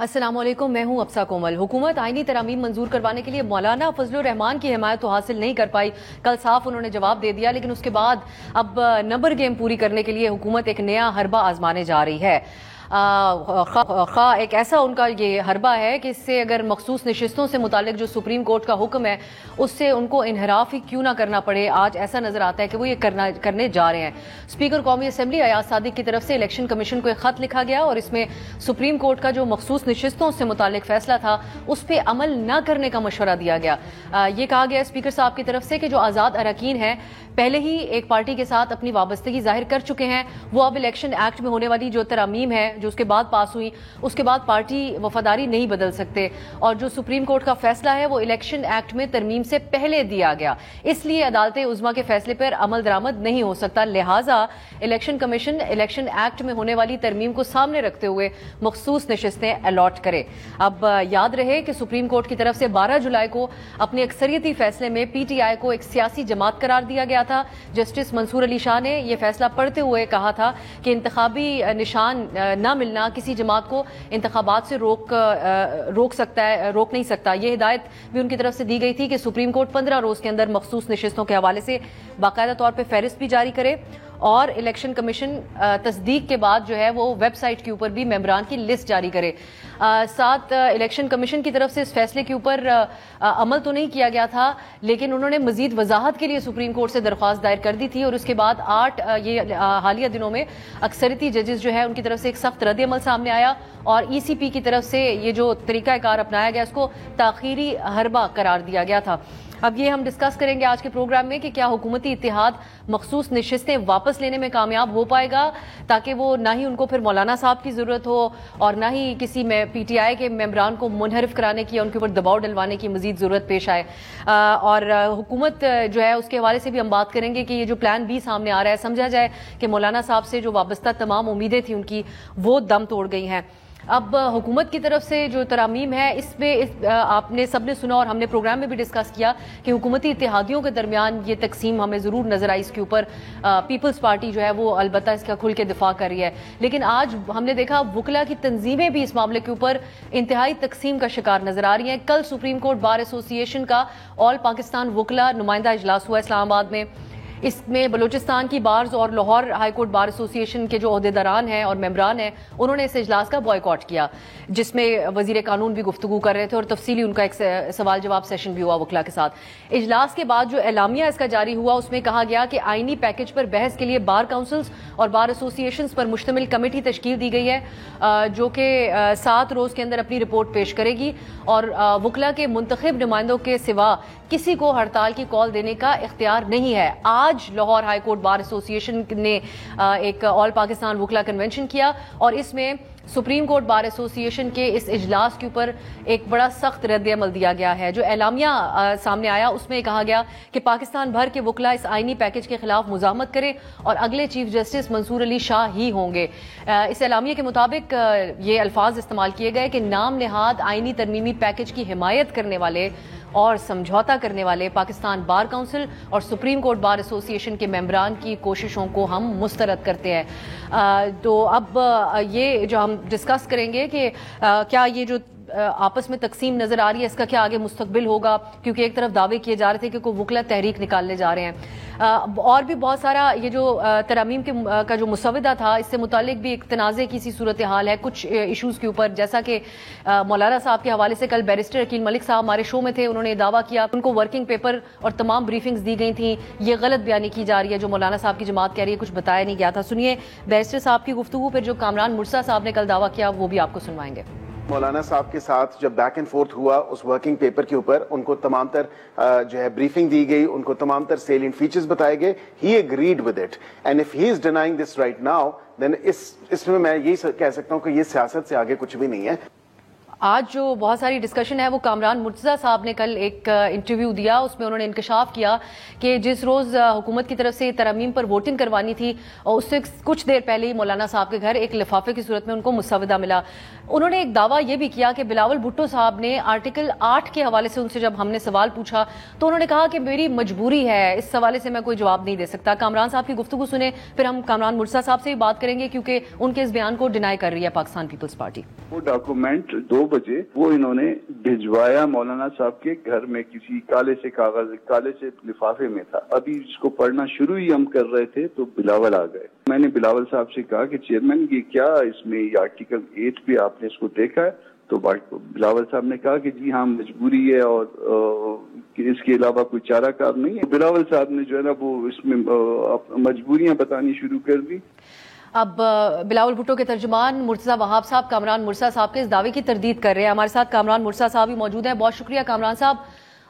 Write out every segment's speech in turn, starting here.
السلام علیکم، میں ہوں ابسا کومل۔ حکومت آئینی ترامیم منظور کروانے کے لیے مولانا فضل الرحمان کی حمایت تو حاصل نہیں کر پائی۔ کل صاف انہوں نے جواب دے دیا، لیکن اس کے بعد اب نمبر گیم پوری کرنے کے لیے حکومت ایک نیا حربہ آزمانے جا رہی ہے۔ ایک ایسا ان کا یہ حربہ ہے کہ اس سے اگر مخصوص نشستوں سے متعلق جو سپریم کورٹ کا حکم ہے اس سے ان کو انحراف ہی کیوں نہ کرنا پڑے، آج ایسا نظر آتا ہے کہ وہ یہ کرنے جا رہے ہیں۔ اسپیکر قومی اسمبلی ایاز صادق کی طرف سے الیکشن کمیشن کو ایک خط لکھا گیا اور اس میں سپریم کورٹ کا جو مخصوص نشستوں سے متعلق فیصلہ تھا اس پہ عمل نہ کرنے کا مشورہ دیا گیا۔ یہ کہا گیا اسپیکر صاحب کی طرف سے کہ جو آزاد اراکین ہیں پہلے ہی ایک پارٹی کے ساتھ اپنی وابستگی ظاہر کر چکے ہیں، وہ اب الیکشن ایکٹ میں ہونے والی جو ترامیم ہے جو اس کے بعد پاس ہوئی اس کے بعد پارٹی وفاداری نہیں بدل سکتے، اور جو سپریم کورٹ کا فیصلہ ہے وہ الیکشن ایکٹ میں ترمیم سے پہلے دیا گیا، اس لیے عدالت عظمیٰ کے فیصلے پر عمل درآمد نہیں ہو سکتا، لہٰذا الیکشن کمیشن الیکشن ایکٹ میں ہونے والی ترمیم کو سامنے رکھتے ہوئے مخصوص نشستیں الاٹ کرے۔ اب یاد رہے کہ سپریم کورٹ کی طرف سے 12 جولائی کو اپنے اکثریتی فیصلے میں پی ٹی آئی کو ایک سیاسی جماعت قرار دیا گیا تھا۔ جسٹس منصور علی شاہ نے یہ فیصلہ پڑھتے ہوئے کہا تھا کہ انتخابی نشان نہ ملنا کسی جماعت کو انتخابات سے روک نہیں سکتا۔ یہ ہدایت بھی ان کی طرف سے دی گئی تھی کہ سپریم کورٹ 15 روز کے اندر مخصوص نشستوں کے حوالے سے باقاعدہ طور پہ فہرست بھی جاری کرے اور الیکشن کمیشن تصدیق کے بعد جو ہے وہ ویب سائٹ کے اوپر بھی ممبران کی لسٹ جاری کرے۔ ساتھ الیکشن کمیشن کی طرف سے اس فیصلے کے اوپر عمل تو نہیں کیا گیا تھا، لیکن انہوں نے مزید وضاحت کے لیے سپریم کورٹ سے درخواست دائر کر دی تھی، اور اس کے بعد 8 یہ حالیہ دنوں میں اکثریتی ججز جو ہے ان کی طرف سے ایک سخت رد عمل سامنے آیا، اور ای سی پی کی طرف سے یہ جو طریقہ کار اپنایا گیا اس کو تاخیری حربہ قرار دیا گیا تھا۔ اب یہ ہم ڈسکس کریں گے آج کے پروگرام میں کہ کیا حکومتی اتحاد مخصوص نشستیں واپس لینے میں کامیاب ہو پائے گا، تاکہ وہ نہ ہی ان کو پھر مولانا صاحب کی ضرورت ہو اور نہ ہی کسی میں پی ٹی آئی کے ممبران کو منحرف کرانے کی یا ان کے اوپر دباؤ ڈلوانے کی مزید ضرورت پیش آئے۔ اور حکومت جو ہے اس کے حوالے سے بھی ہم بات کریں گے کہ یہ جو پلان بی سامنے آ رہا ہے، سمجھا جائے کہ مولانا صاحب سے جو وابستہ تمام امیدیں تھیں ان کی وہ دم توڑ گئی ہیں۔ اب حکومت کی طرف سے جو ترامیم ہے اس میں آپ نے سب نے سنا اور ہم نے پروگرام میں بھی ڈسکس کیا کہ حکومتی اتحادیوں کے درمیان یہ تقسیم ہمیں ضرور نظر آئی، اس کے اوپر پیپلز پارٹی جو ہے وہ البتہ اس کا کھل کے دفاع کر رہی ہے، لیکن آج ہم نے دیکھا وکلا کی تنظیمیں بھی اس معاملے کے اوپر انتہائی تقسیم کا شکار نظر آ رہی ہیں۔ کل سپریم کورٹ بار ایسوسی ایشن کا آل پاکستان وکلا نمائندہ اجلاس ہوا اسلام آباد میں، اس میں بلوچستان کی بارز اور Lahore high court bar association ایشن کے جو عہدیداران ہیں اور ممبران ہیں انہوں نے اس اجلاس کا بائیکاٹ کیا، جس میں وزیر قانون بھی گفتگو کر رہے تھے اور تفصیلی ان کا ایک سوال جواب سیشن بھی ہوا وکلا کے ساتھ۔ اجلاس کے بعد جو اعلامیہ اس کا جاری ہوا اس میں کہا گیا کہ آئینی پیکج پر بحث کے لیے بار کاؤنسلز اور بار ایسوسی ایشنز پر مشتمل کمیٹی تشکیل دی گئی ہے، جو کہ 7 روز کے اندر اپنی رپورٹ پیش کرے گی، اور وکلا کے منتخب نمائندوں کے سوا کسی کو ہڑتال کی کال دینے کا اختیار نہیں ہے۔ آج Lahore high court bar association ایشن نے ایک آل پاکستان وکلا کنونشن کیا اور اس میں سپریم کورٹ بار ایسوسی ایشن کے اس اجلاس کے اوپر ایک بڑا سخت رد عمل دیا گیا ہے۔ جو اعلامیہ سامنے آیا اس میں کہا گیا کہ پاکستان بھر کے وکلا اس آئینی پیکج کے خلاف مزاحمت کرے اور اگلے چیف جسٹس منصور علی شاہ ہی ہوں گے۔ اس اعلامیہ کے مطابق یہ الفاظ استعمال کیے گئے کہ نام نہاد آئینی ترمیمی پیکج کی حمایت کرنے والے اور سمجھوتا کرنے والے پاکستان بار کونسل اور سپریم کورٹ بار ایسوسی ایشن کے ممبران کی کوششوں کو ہم مسترد کرتے ہیں۔ تو اب یہ جو ہم ڈسکس کریں گے کہ کیا یہ جو آپس میں تقسیم نظر آ رہی ہے اس کا کیا آگے مستقبل ہوگا، کیونکہ ایک طرف دعوے کیے جا رہے تھے کہ کوئی وکلا تحریک نکالنے جا رہے ہیں، اور بھی بہت سارا یہ جو ترامیم کا جو مسودہ تھا اس سے متعلق بھی ایک تنازع کی سی صورتحال ہے کچھ ایشوز کے اوپر، جیسا کہ مولانا صاحب کے حوالے سے کل بیرسٹر عقیل ملک صاحب ہمارے شو میں تھے، انہوں نے دعویٰ کیا ان کو ورکنگ پیپر اور تمام بریفنگز دی گئی تھیں، یہ غلط بیانی کی جا رہی ہے جو مولانا صاحب کی جماعت کہہ رہی ہے کچھ بتایا نہیں گیا تھا۔ سنیے بیرسٹر صاحب کی گفتگو پھر جو کامران مرسا صاحب نے کل دعویٰ کیا وہ بھی آپ کو سنوائیں گے۔ مولانا صاحب کے ساتھ جب بیک اینڈ فورتھ ہوا اس ورکنگ پیپر کے اوپر، ان کو تمام تر جو ہے بریفنگ دی گئی، ان کو تمام تر سیلینٹ فیچرز بتائے گئے، he agreed with it, and if he is denying this right now then اس میں میں یہی کہہ سکتا ہوں کہ یہ سیاست سے آگے کچھ بھی نہیں ہے۔ آج جو بہت ساری ڈسکشن ہے وہ کامران مرتضیٰ صاحب نے کل ایک انٹرویو دیا، اس میں انہوں نے انکشاف کیا کہ جس روز حکومت کی طرف سے ترامیم پر ووٹنگ کروانی تھی اور اس سے کچھ دیر پہلے ہی مولانا صاحب کے گھر ایک لفافے کی صورت میں ان کو مسودہ ملا۔ انہوں نے ایک دعویٰ یہ بھی کیا کہ بلاول بھٹو صاحب نے آرٹیکل 8 کے حوالے سے ان سے جب ہم نے سوال پوچھا تو انہوں نے کہا کہ میری مجبوری ہے، اس حوالے سے میں کوئی جواب نہیں دے سکتا۔ کامران صاحب کی گفتگو سنیں، پھر ہم کامران مرتضیٰ صاحب سے بھی بات کریں گے کیونکہ ان کے اس بیان کو ڈینائی کر رہی ہے پاکستان پیپلز پارٹی۔ وہ ڈاکومنٹ 2 بجے وہ انہوں نے بھجوایا مولانا صاحب کے گھر میں، کسی کالے سے لفافے میں تھا۔ ابھی اس کو پڑھنا شروع ہی ہم کر رہے تھے تو بلاول آ گئے۔ میں نے بلاول صاحب سے کہا کہ چیئرمین یہ کیا اس میں یہ آرٹیکل 8 پہ آپ نے اس کو دیکھا ہے؟ تو بلاول صاحب نے کہا کہ جی ہاں مجبوری ہے اور اس کے علاوہ کوئی چارہ کار نہیں ہے۔ بلاول صاحب نے جو ہے نا وہ اس میں مجبوریاں بتانی شروع کر دی۔ اب بلاول بھٹو کے ترجمان مرتضیٰ وہاب صاحب کامران مرتضیٰ صاحب کے اس دعوے کی تردید کر رہے ہیں۔ ہمارے ساتھ کامران مرتضیٰ صاحب بھی موجود ہیں۔ بہت شکریہ کامران صاحب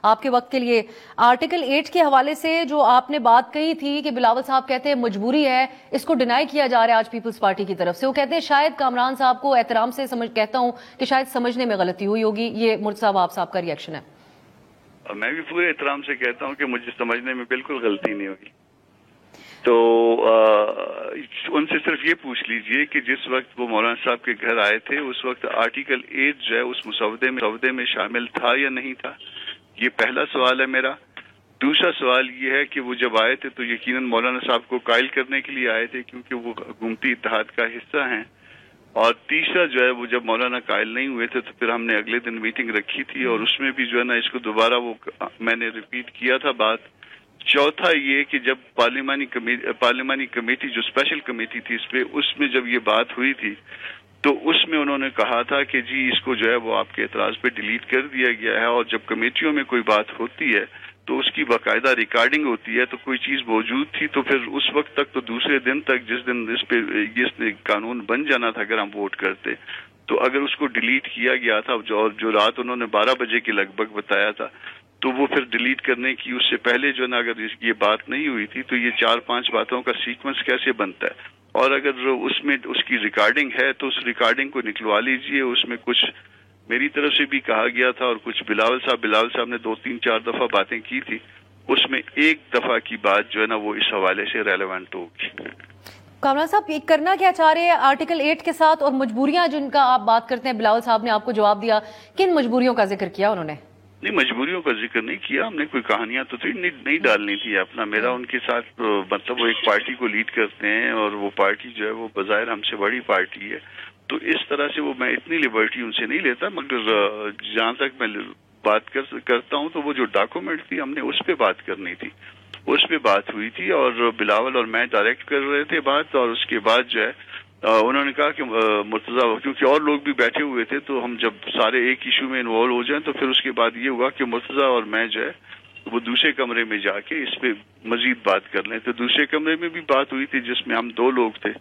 آپ کے وقت کے لیے۔ آرٹیکل 8 کے حوالے سے جو آپ نے بات کہی تھی کہ بلاول صاحب کہتے ہیں مجبوری ہے، اس کو ڈینائی کیا جا رہا ہے آج پیپلز پارٹی کی طرف سے۔ وہ کہتے ہیں شاید کامران صاحب کو احترام سے کہتا ہوں کہ شاید سمجھنے میں غلطی ہوئی ہوگی۔ یہ مرتضیٰ وہاب صاحب کا ریئیکشن ہے۔ میں بھی پورے احترام سے کہتا ہوں کہ مجھے سمجھنے میں بالکل غلطی نہیں ہوگی۔ تو ان سے صرف یہ پوچھ لیجئے کہ جس وقت وہ مولانا صاحب کے گھر آئے تھے اس وقت آرٹیکل 8 جو ہے اس مسودے میں شامل تھا یا نہیں تھا؟ یہ پہلا سوال ہے میرا۔ دوسرا سوال یہ ہے کہ وہ جب آئے تھے تو یقیناً مولانا صاحب کو قائل کرنے کے لیے آئے تھے کیونکہ وہ حکومتی اتحاد کا حصہ ہیں۔ اور تیسرا جو ہے وہ جب مولانا قائل نہیں ہوئے تھے تو پھر ہم نے اگلے دن میٹنگ رکھی تھی اور اس میں بھی جو ہے نا اس کو دوبارہ وہ میں نے ریپیٹ کیا تھا بات۔ چوتھا یہ کہ جب پارلیمانی کمیٹی جو اسپیشل کمیٹی تھی اس پہ، اس میں جب یہ بات ہوئی تھی تو اس میں انہوں نے کہا تھا کہ جی اس کو جو ہے وہ آپ کے اعتراض پہ ڈیلیٹ کر دیا گیا ہے، اور جب کمیٹیوں میں کوئی بات ہوتی ہے تو اس کی باقاعدہ ریکارڈنگ ہوتی ہے، تو کوئی چیز موجود تھی تو پھر اس وقت تک تو دوسرے دن تک جس دن اس پہ یہ قانون بن جانا تھا اگر ہم ووٹ کرتے، تو اگر اس کو ڈیلیٹ کیا گیا تھا جو رات انہوں نے 12 بجے کے لگ بھگ بتایا تھا، تو وہ پھر ڈیلیٹ کرنے کی اس سے پہلے جو نا اگر یہ بات نہیں ہوئی تھی تو یہ 4-5 باتوں کا سیکوینس کیسے بنتا ہے؟ اور اگر اس میں اس کی ریکارڈنگ ہے تو اس ریکارڈنگ کو نکلوا لیجئے۔ اس میں کچھ میری طرف سے بھی کہا گیا تھا اور کچھ بلاول صاحب نے 2-3-4 دفعہ باتیں کی تھی، اس میں ایک دفعہ کی بات جو ہے نا وہ اس حوالے سے ریلیونٹ ہوگی۔ کامران صاحب یہ کرنا کیا چاہ رہے ہیں آرٹیکل 8 کے ساتھ، اور مجبوریاں جن کا آپ بات کرتے ہیں بلاول صاحب نے آپ کو جواب دیا، کن مجبوریوں کا ذکر کیا انہوں نے؟ نہیں، مجبوریوں کا ذکر نہیں کیا ہم نے، کوئی کہانیاں تو نہیں ڈالنی تھی اپنا۔ میرا ان کے ساتھ مطلب وہ ایک پارٹی کو لیڈ کرتے ہیں اور وہ پارٹی جو ہے وہ بظاہر ہم سے بڑی پارٹی ہے، تو اس طرح سے وہ میں اتنی لبرٹی ان سے نہیں لیتا، مگر جہاں تک میں بات کرتا ہوں تو وہ جو ڈاکومنٹ تھی ہم نے اس پہ بات کرنی تھی، اس پہ بات ہوئی تھی اور بلاول اور میں ڈائریکٹ کر رہے تھے بات، اور اس کے بعد جو ہے انہوں نے کہا کہ مرتضیٰ، کیونکہ اور لوگ بھی بیٹھے ہوئے تھے تو ہم جب سارے ایک ایشو میں انوالو ہو جائیں تو پھر اس کے بعد یہ ہوا کہ مرتضیٰ اور میں جو ہے وہ دوسرے کمرے میں جا کے اس پہ مزید بات کر لیں، تو دوسرے کمرے میں بھی بات ہوئی تھی جس میں ہم 2 لوگ تھے۔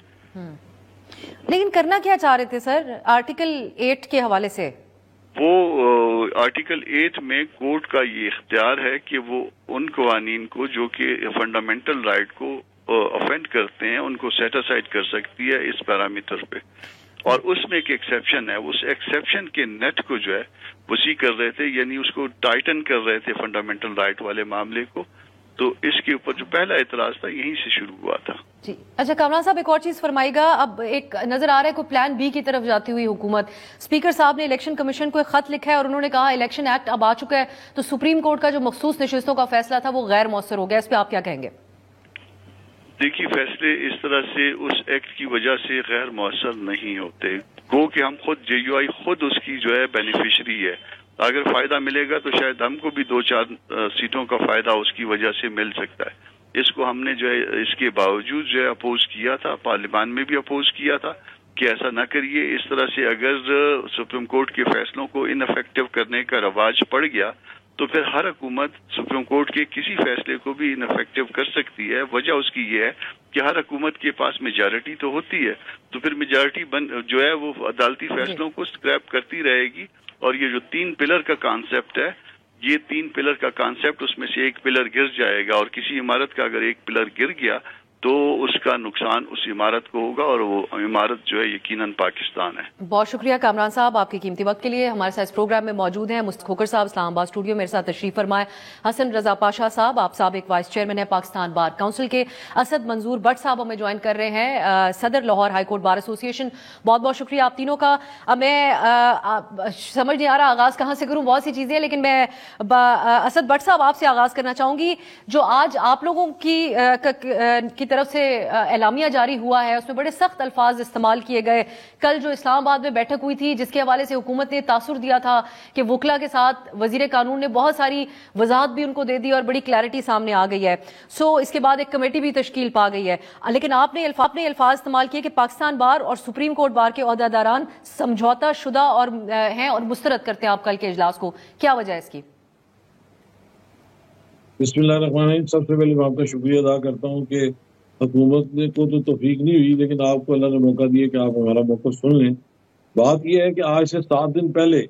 لیکن کرنا کیا چاہ رہے تھے سر آرٹیکل 8 کے حوالے سے؟ وہ آرٹیکل 8 میں کورٹ کا یہ اختیار ہے کہ وہ ان قوانین کو جو کہ فنڈامنٹل رائٹ کو افینڈ کرتے ہیں ان کو سیٹ اسائڈ کر سکتی ہے اس پیرامیٹر پہ، اور اس میں ایک ایکسیپشن ہے، اس ایکسیپشن کے نیٹ کو جو ہے وسیع کر رہے تھے، یعنی اس کو ٹائٹن کر رہے تھے فنڈامنٹل رائٹ والے معاملے کو، تو اس کے اوپر جو پہلا اعتراض تھا یہیں سے شروع ہوا تھا۔ جی اچھا کامران صاحب ایک اور چیز فرمائے گا، اب ایک نظر آ رہا ہے کوئی پلان بی کی طرف جاتی ہوئی حکومت۔ اسپیکر صاحب نے الیکشن کمیشن کو ایک خط لکھا ہے اور انہوں نے کہا الیکشن ایکٹ اب آ چکا ہے تو سپریم کورٹ کا جو مخصوص نشستوں کا فیصلہ تھا وہ غیر مؤثر ہو گیا، اس پہ آپ کیا کہیں گے؟ دیکھیے فیصلے اس طرح سے اس ایکٹ کی وجہ سے غیر مؤثر نہیں ہوتے، گو کہ ہم خود JUI خود اس کی جو ہے بینیفیشری ہے، اگر فائدہ ملے گا تو شاید ہم کو بھی 2-4 سیٹوں کا فائدہ اس کی وجہ سے مل سکتا ہے۔ اس کو ہم نے جو ہے اس کے باوجود جو ہے اپوز کیا تھا، پارلیمان میں بھی اپوز کیا تھا کہ ایسا نہ کریے، اس طرح سے اگر سپریم کورٹ کے فیصلوں کو ان افیکٹو کرنے کا رواج پڑ گیا تو پھر ہر حکومت سپریم کورٹ کے کسی فیصلے کو بھی ان افیکٹو کر سکتی ہے۔ وجہ اس کی یہ ہے کہ ہر حکومت کے پاس میجارٹی تو ہوتی ہے، تو پھر میجارٹی جو ہے وہ عدالتی فیصلوں کو اسکریپ کرتی رہے گی، اور یہ جو 3 پلر کا کانسیپٹ ہے، یہ 3 پلر کا کانسیپٹ اس میں سے ایک پلر گر جائے گا، اور کسی عمارت کا اگر ایک پلر گر گیا تو اس کا نقصان اس عمارت کو ہوگا، اور وہ عمارت جو ہے یقیناً پاکستان ہے۔ بہت شکریہ کامران صاحب آپ کے قیمتی وقت کے لیے۔ ہمارے ساتھ اس پروگرام میں موجود ہیں مصطفی کھوکھر صاحب اسلام آباد اسٹوڈیو میرے ساتھ تشریف فرمائے، حسن رضا پاشا صاحب آپ سابق وائس چیئرمین ہیں پاکستان بار کونسل کے، اسد منظور بٹ صاحب ہمیں جوائن کر رہے ہیں صدر Lahore high court bar association ایشن۔ بہت بہت شکریہ آپ تینوں کا۔ میں سمجھ نہیں آ رہا آغاز کہاں سے کروں، بہت سی چیزیں ہیں، لیکن میں اسد بٹ صاحب آپ سے آغاز کرنا چاہوں گی۔ جو آج آپ لوگوں کی طرف سے اعلامیہ جاری ہوا ہے اس میں بڑے سخت الفاظ استعمال کیے گئے۔ کل جو اسلام آباد میں بیٹھک ہوئی تھی جس کے حوالے سے حکومت نے تاثر دیا تھا کہ وکلا کے ساتھ وزیر قانون نے بہت ساری وضاحت بھی ان کو دے دی اور بڑی کلیئرٹی سامنے آ گئی ہے، اس کے بعد ایک کمیٹی بھی تشکیل پا گئی ہے، لیکن آپ نے الفاظ استعمال کیے کہ پاکستان بار اور سپریم کورٹ بار کے عہدیداران سمجھوتا شدہ اور ہیں اور مسترد کرتے ہیں آپ کل کے اجلاس کو، کیا وجہ ہے اس کی؟ بسم اللہ الرحمن الرحیم۔ سب سے پہلے میں آپ کا شکریہ ادا کرتا ہوں کہ حکومت کو تو توفیق نہیں ہوئی، لیکن آپ کو اللہ نے موقع دیا کہ آپ ہمارا موقع سن لیں۔ بات یہ ہے کہ آج سے 7 دن پہلے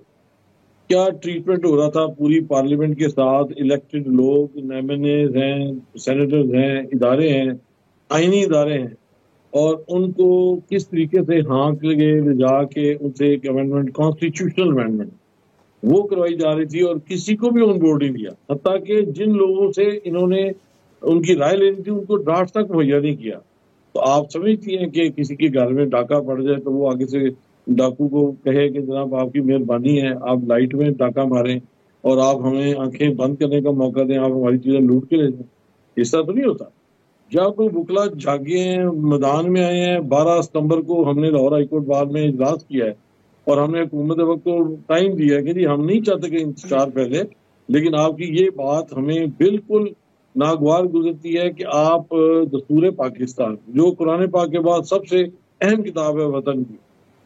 کیا ٹریٹمنٹ ہو رہا تھا پوری پارلیمنٹ کے ساتھ، الیکٹڈ لوگ، ایم این ایز ہیں، سینیٹرز ہیں، ادارے ہیں، آئینی ادارے ہیں، اور ان کو کس طریقے سے ہانک لگے لے جا کے ان سے ایک امینڈمنٹ، کانسٹیٹیوشنل امینڈمنٹ وہ کروائی جا رہی تھی، اور کسی کو بھی آن بورڈ نہیں کیا، حتیٰ کہ جن لوگوں سے انہوں نے ان کی رائے لینی تھی ان کو ڈرافٹ تک مہیا نہیں کیا۔ تو آپ سمجھتی ہیں کہ کسی کے گھر میں ڈاکہ پڑ جائے تو وہ آگے سے ڈاکو کو کہے کہ جناب آپ کی مہربانی ہے آپ لائٹ میں ڈاکہ ماریں اور آپ ہمیں آنکھیں بند کرنے کا موقع دیں، آپ ہماری چیزیں لوٹ کے لے جائیں؟ اس طرح تو نہیں ہوتا۔ جب وکلا جاگے ہیں، میدان میں آئے ہیں، 12 ستمبر کو ہم نے لاہور ہائی کورٹ بار میں اجلاس کیا ہے اور ہم نے حکومت وقت کو ٹائم دیا ہے کہ جی ہم نہیں چاہتے کہ انتشار پھیلے، لیکن آپ کی یہ بات ہمیں بالکل ناگوار گزرتی ہے کہ آپ دستور پاکستان جو قرآن پاک کے بعد سب سے اہم کتاب ہے وطن کی،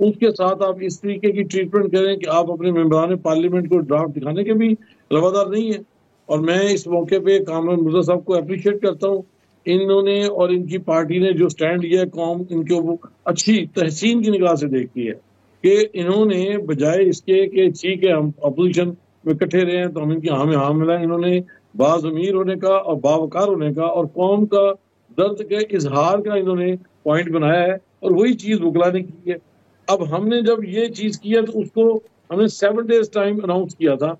اس کے ساتھ آپ اس طریقے کی ٹریٹمنٹ کریں کہ آپ اپنے ممبران پارلیمنٹ کو ڈرافٹ دکھانے کے بھی روادار نہیں ہیں۔ اور میں اس موقع پہ کامران مرزا صاحب کو اپریشیٹ کرتا ہوں، انہوں نے اور ان کی پارٹی نے جو سٹینڈ لیا ہے، قوم ان کے اچھی تحسین کی نگاہ سے دیکھتی ہے کہ انہوں نے بجائے اس کے کہ ٹھیک ہے ہم اپوزیشن میں اکٹھے رہے ہیں تو ہم ان کی ہمیں ہاں ملا، انہوں نے باضمیر ہونے کا اور باوقار ہونے کا اور قوم کا درد کے اظہار کا انہوں نے پوائنٹ بنایا ہے، اور وہی چیز وکلا نے کی ہے۔ اب ہم نے جب یہ چیز کی ہے تو اس کو ہم نے 7 days ٹائم اناؤنس کیا تھا،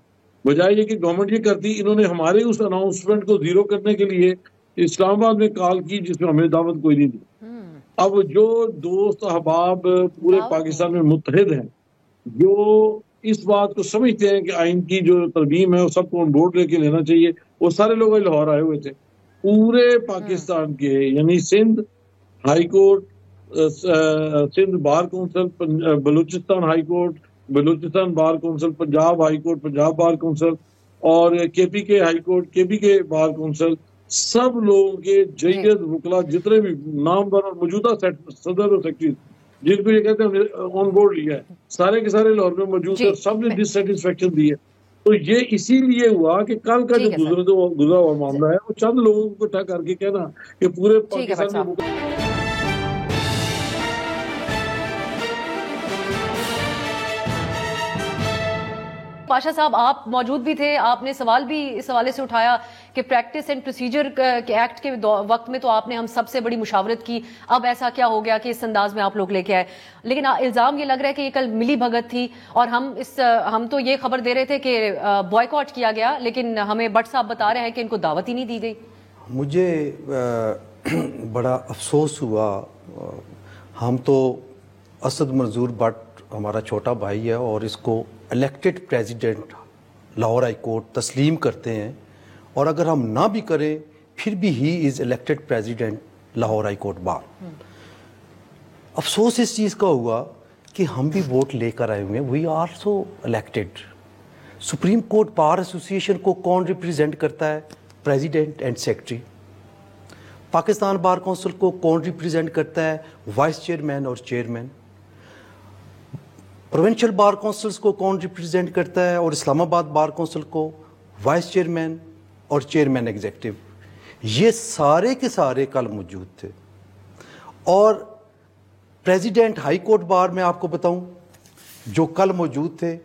بجائے یہ کہ گورنمنٹ یہ کرتی، انہوں نے ہمارے اس اناؤنسمنٹ کو زیرو کرنے کے لیے اسلام آباد میں کال کی جس میں ہمیں دعوت کوئی نہیں دی۔ اب جو دوست احباب پورے پاکستان میں متحد ہیں، جو اس بات کو سمجھتے ہیں کہ آئین کی جو ترمیم ہے وہ سب کو آن بورڈ لے کے لینا چاہیے، وہ سارے لوگ لاہور آئے ہوئے تھے پورے پاکستان کے، یعنی Sindh high court, Sindh bar council, Balochistan high court, Balochistan bar council, Punjab high court, Punjab bar council, اور کے پی کے ہائی کورٹ، کے پی کے بار کونسل، سب لوگوں کے جید وکلا جتنے بھی نامور اور موجودہ صدر اور سیکرٹری جن کو یہ کہتے ہیں آن بورڈ لیا ہے، سارے کے سارے لاہور میں موجود تھے، سب نے ڈس سیٹسفیکشن دی ہے۔ تو یہ اسی لیے ہوا کہ کل کا جو گزرا ہوا معاملہ ہے وہ چند لوگوں کو اکٹھا کر کے کہنا کہ پورے پاکستان میں پاشا صاحب آپ موجود بھی تھے، آپ نے سوال بھی اس حوالے سے اٹھایا کہ پریکٹس اینڈ پروسیجر کے ایکٹ کے وقت میں تو آپ نے ہم سب سے بڑی مشاورت کی، اب ایسا کیا ہو گیا کہ اس انداز میں آپ لوگ لے کے آئے؟ لیکن الزام یہ لگ رہا ہے کہ یہ کل ملی بھگت تھی، اور ہم تو یہ خبر دے رہے تھے کہ بوائیکاٹ کیا گیا، لیکن ہمیں بٹ صاحب بتا رہے ہیں کہ ان کو دعوت ہی نہیں دی گئی۔ مجھے بڑا افسوس ہوا، ہم تو اسد منظور بٹ ہمارا چھوٹا بھائی ہے اور اس کو elected president Lahore high court تسلیم کرتے ہیں، اور اگر ہم نہ بھی کریں پھر بھی he is elected president Lahore high court bar. افسوس اس چیز کا ہوا کہ ہم بھی ووٹ لے کر آئے ہوئے ہیں، we are so elected. Supreme court bar association ایشن کو کون ریپریزنٹ کرتا ہے؟ President and secretary. Pakistan bar council کو کون ریپریزنٹ کرتا ہے؟ وائس چیئرمین اور چیئرمین۔ پروونشل بار کونسلز کو کون ریپریزنٹ کرتا ہے؟ اور اسلام آباد بار کونسل کو وائس چیئرمین اور چیئرمین ایگزیکٹو۔ یہ سارے کے سارے کل موجود تھے، اور پریزیڈنٹ ہائی کورٹ بار میں آپ کو بتاؤں جو کل موجود تھے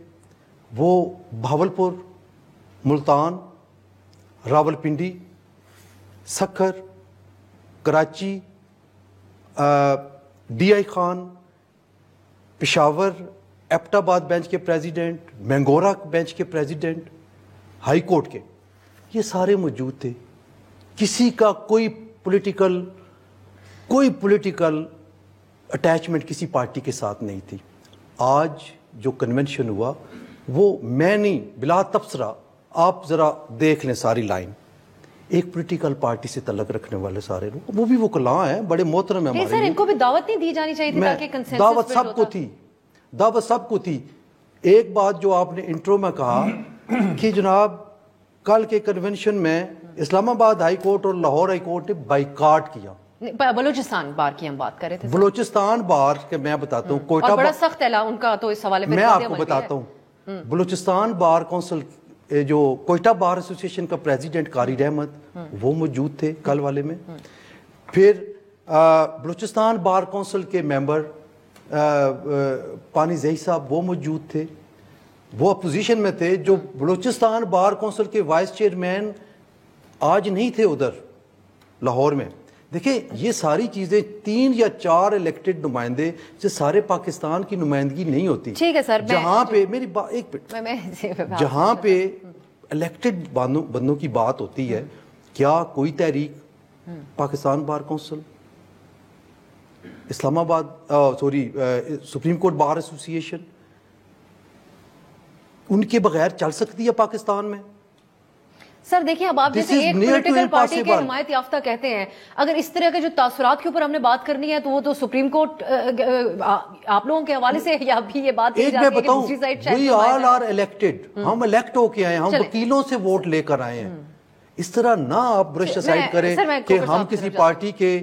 وہ بہاولپور، ملتان، راولپنڈی، سکھر، کراچی ڈی آئی خان، پشاور ایبٹ آباد بینچ کے پریزیڈنٹ، مینگورا بینچ کے پریزیڈنٹ، ہائی کورٹ کے، یہ سارے موجود تھے. کسی کا کوئی پولیٹیکل اٹیچمنٹ کسی پارٹی کے ساتھ نہیں تھی. آج جو کنونشن ہوا وہ میں نہیں، بلا تبصرہ آپ ذرا دیکھ لیں ساری لائن، ایک پولیٹیکل پارٹی سے تعلق رکھنے والے سارے لوگ، وہ بھی وکلاء ہیں، بڑے محترم ہیں ہمارے. سر ان کو بھی دعوت نہیں دی جانی چاہیے تھی تاکہ کنسنسس دعوت سب کو تھی، دعوت سب کو تھی. ایک بات جو آپ نے انٹرو میں کہا کہ جناب کل کے کنونشن میں اسلام آباد ہائی کورٹ اور لاہور ہائی کورٹ نے بائیکاٹ کیا. بلوچستان بار کی ہم بات کر رہے تھے. بلوچستان بار کے میں بتاتا ہوں، کوئٹہ بڑا سخت اعلان ان کا، تو اس حوالے پہ میں آپ کو بتاتا ہوں. بلوچستان بار کونسل جو کوئٹہ بار ایسوسی ایشن کا پریزیڈنٹ قاری رحمت وہ موجود تھے کل والے میں. پھر بلوچستان بار کونسل کے ممبر پانی زئی صاحب وہ موجود تھے، وہ اپوزیشن میں تھے. جو بلوچستان بار کونسل کے وائس چیئرمین آج نہیں تھے ادھر لاہور میں. دیکھیں یہ ساری چیزیں 3 یا 4 الیکٹڈ نمائندے سے سارے پاکستان کی نمائندگی نہیں ہوتی. ٹھیک ہے سر، جہاں پہ میری ایک منٹ، جہاں پہ الیکٹڈ بندوں کی بات ہوتی ہے، کیا کوئی تحریک، پاکستان بار کونسل، اسلام آباد سپریم کورٹ بار ایسوسی ایشن، ان کے بغیر چل سکتی ہے پاکستان میں؟ سر دیکھیں اب آپ جیسے ایک پولیٹیکل پارٹی کے حمایت یافتہ کہتے ہیں، اگر اس طرح کے جو تاثرات کے اوپر ہم نے بات کرنی ہے تو وہ تو سپریم کورٹ آپ لوگوں کے حوالے سے یا بھی یہ بات کی جاتی ہے کہ دوسری side we all are elected، ہم الیکٹ ہو کے آئے ہیں، ہم وکیلوں سے ووٹ لے کر آئے ہیں. اس طرح نہ آپ برش اسائڈ کریں کہ ہم کسی پارٹی کے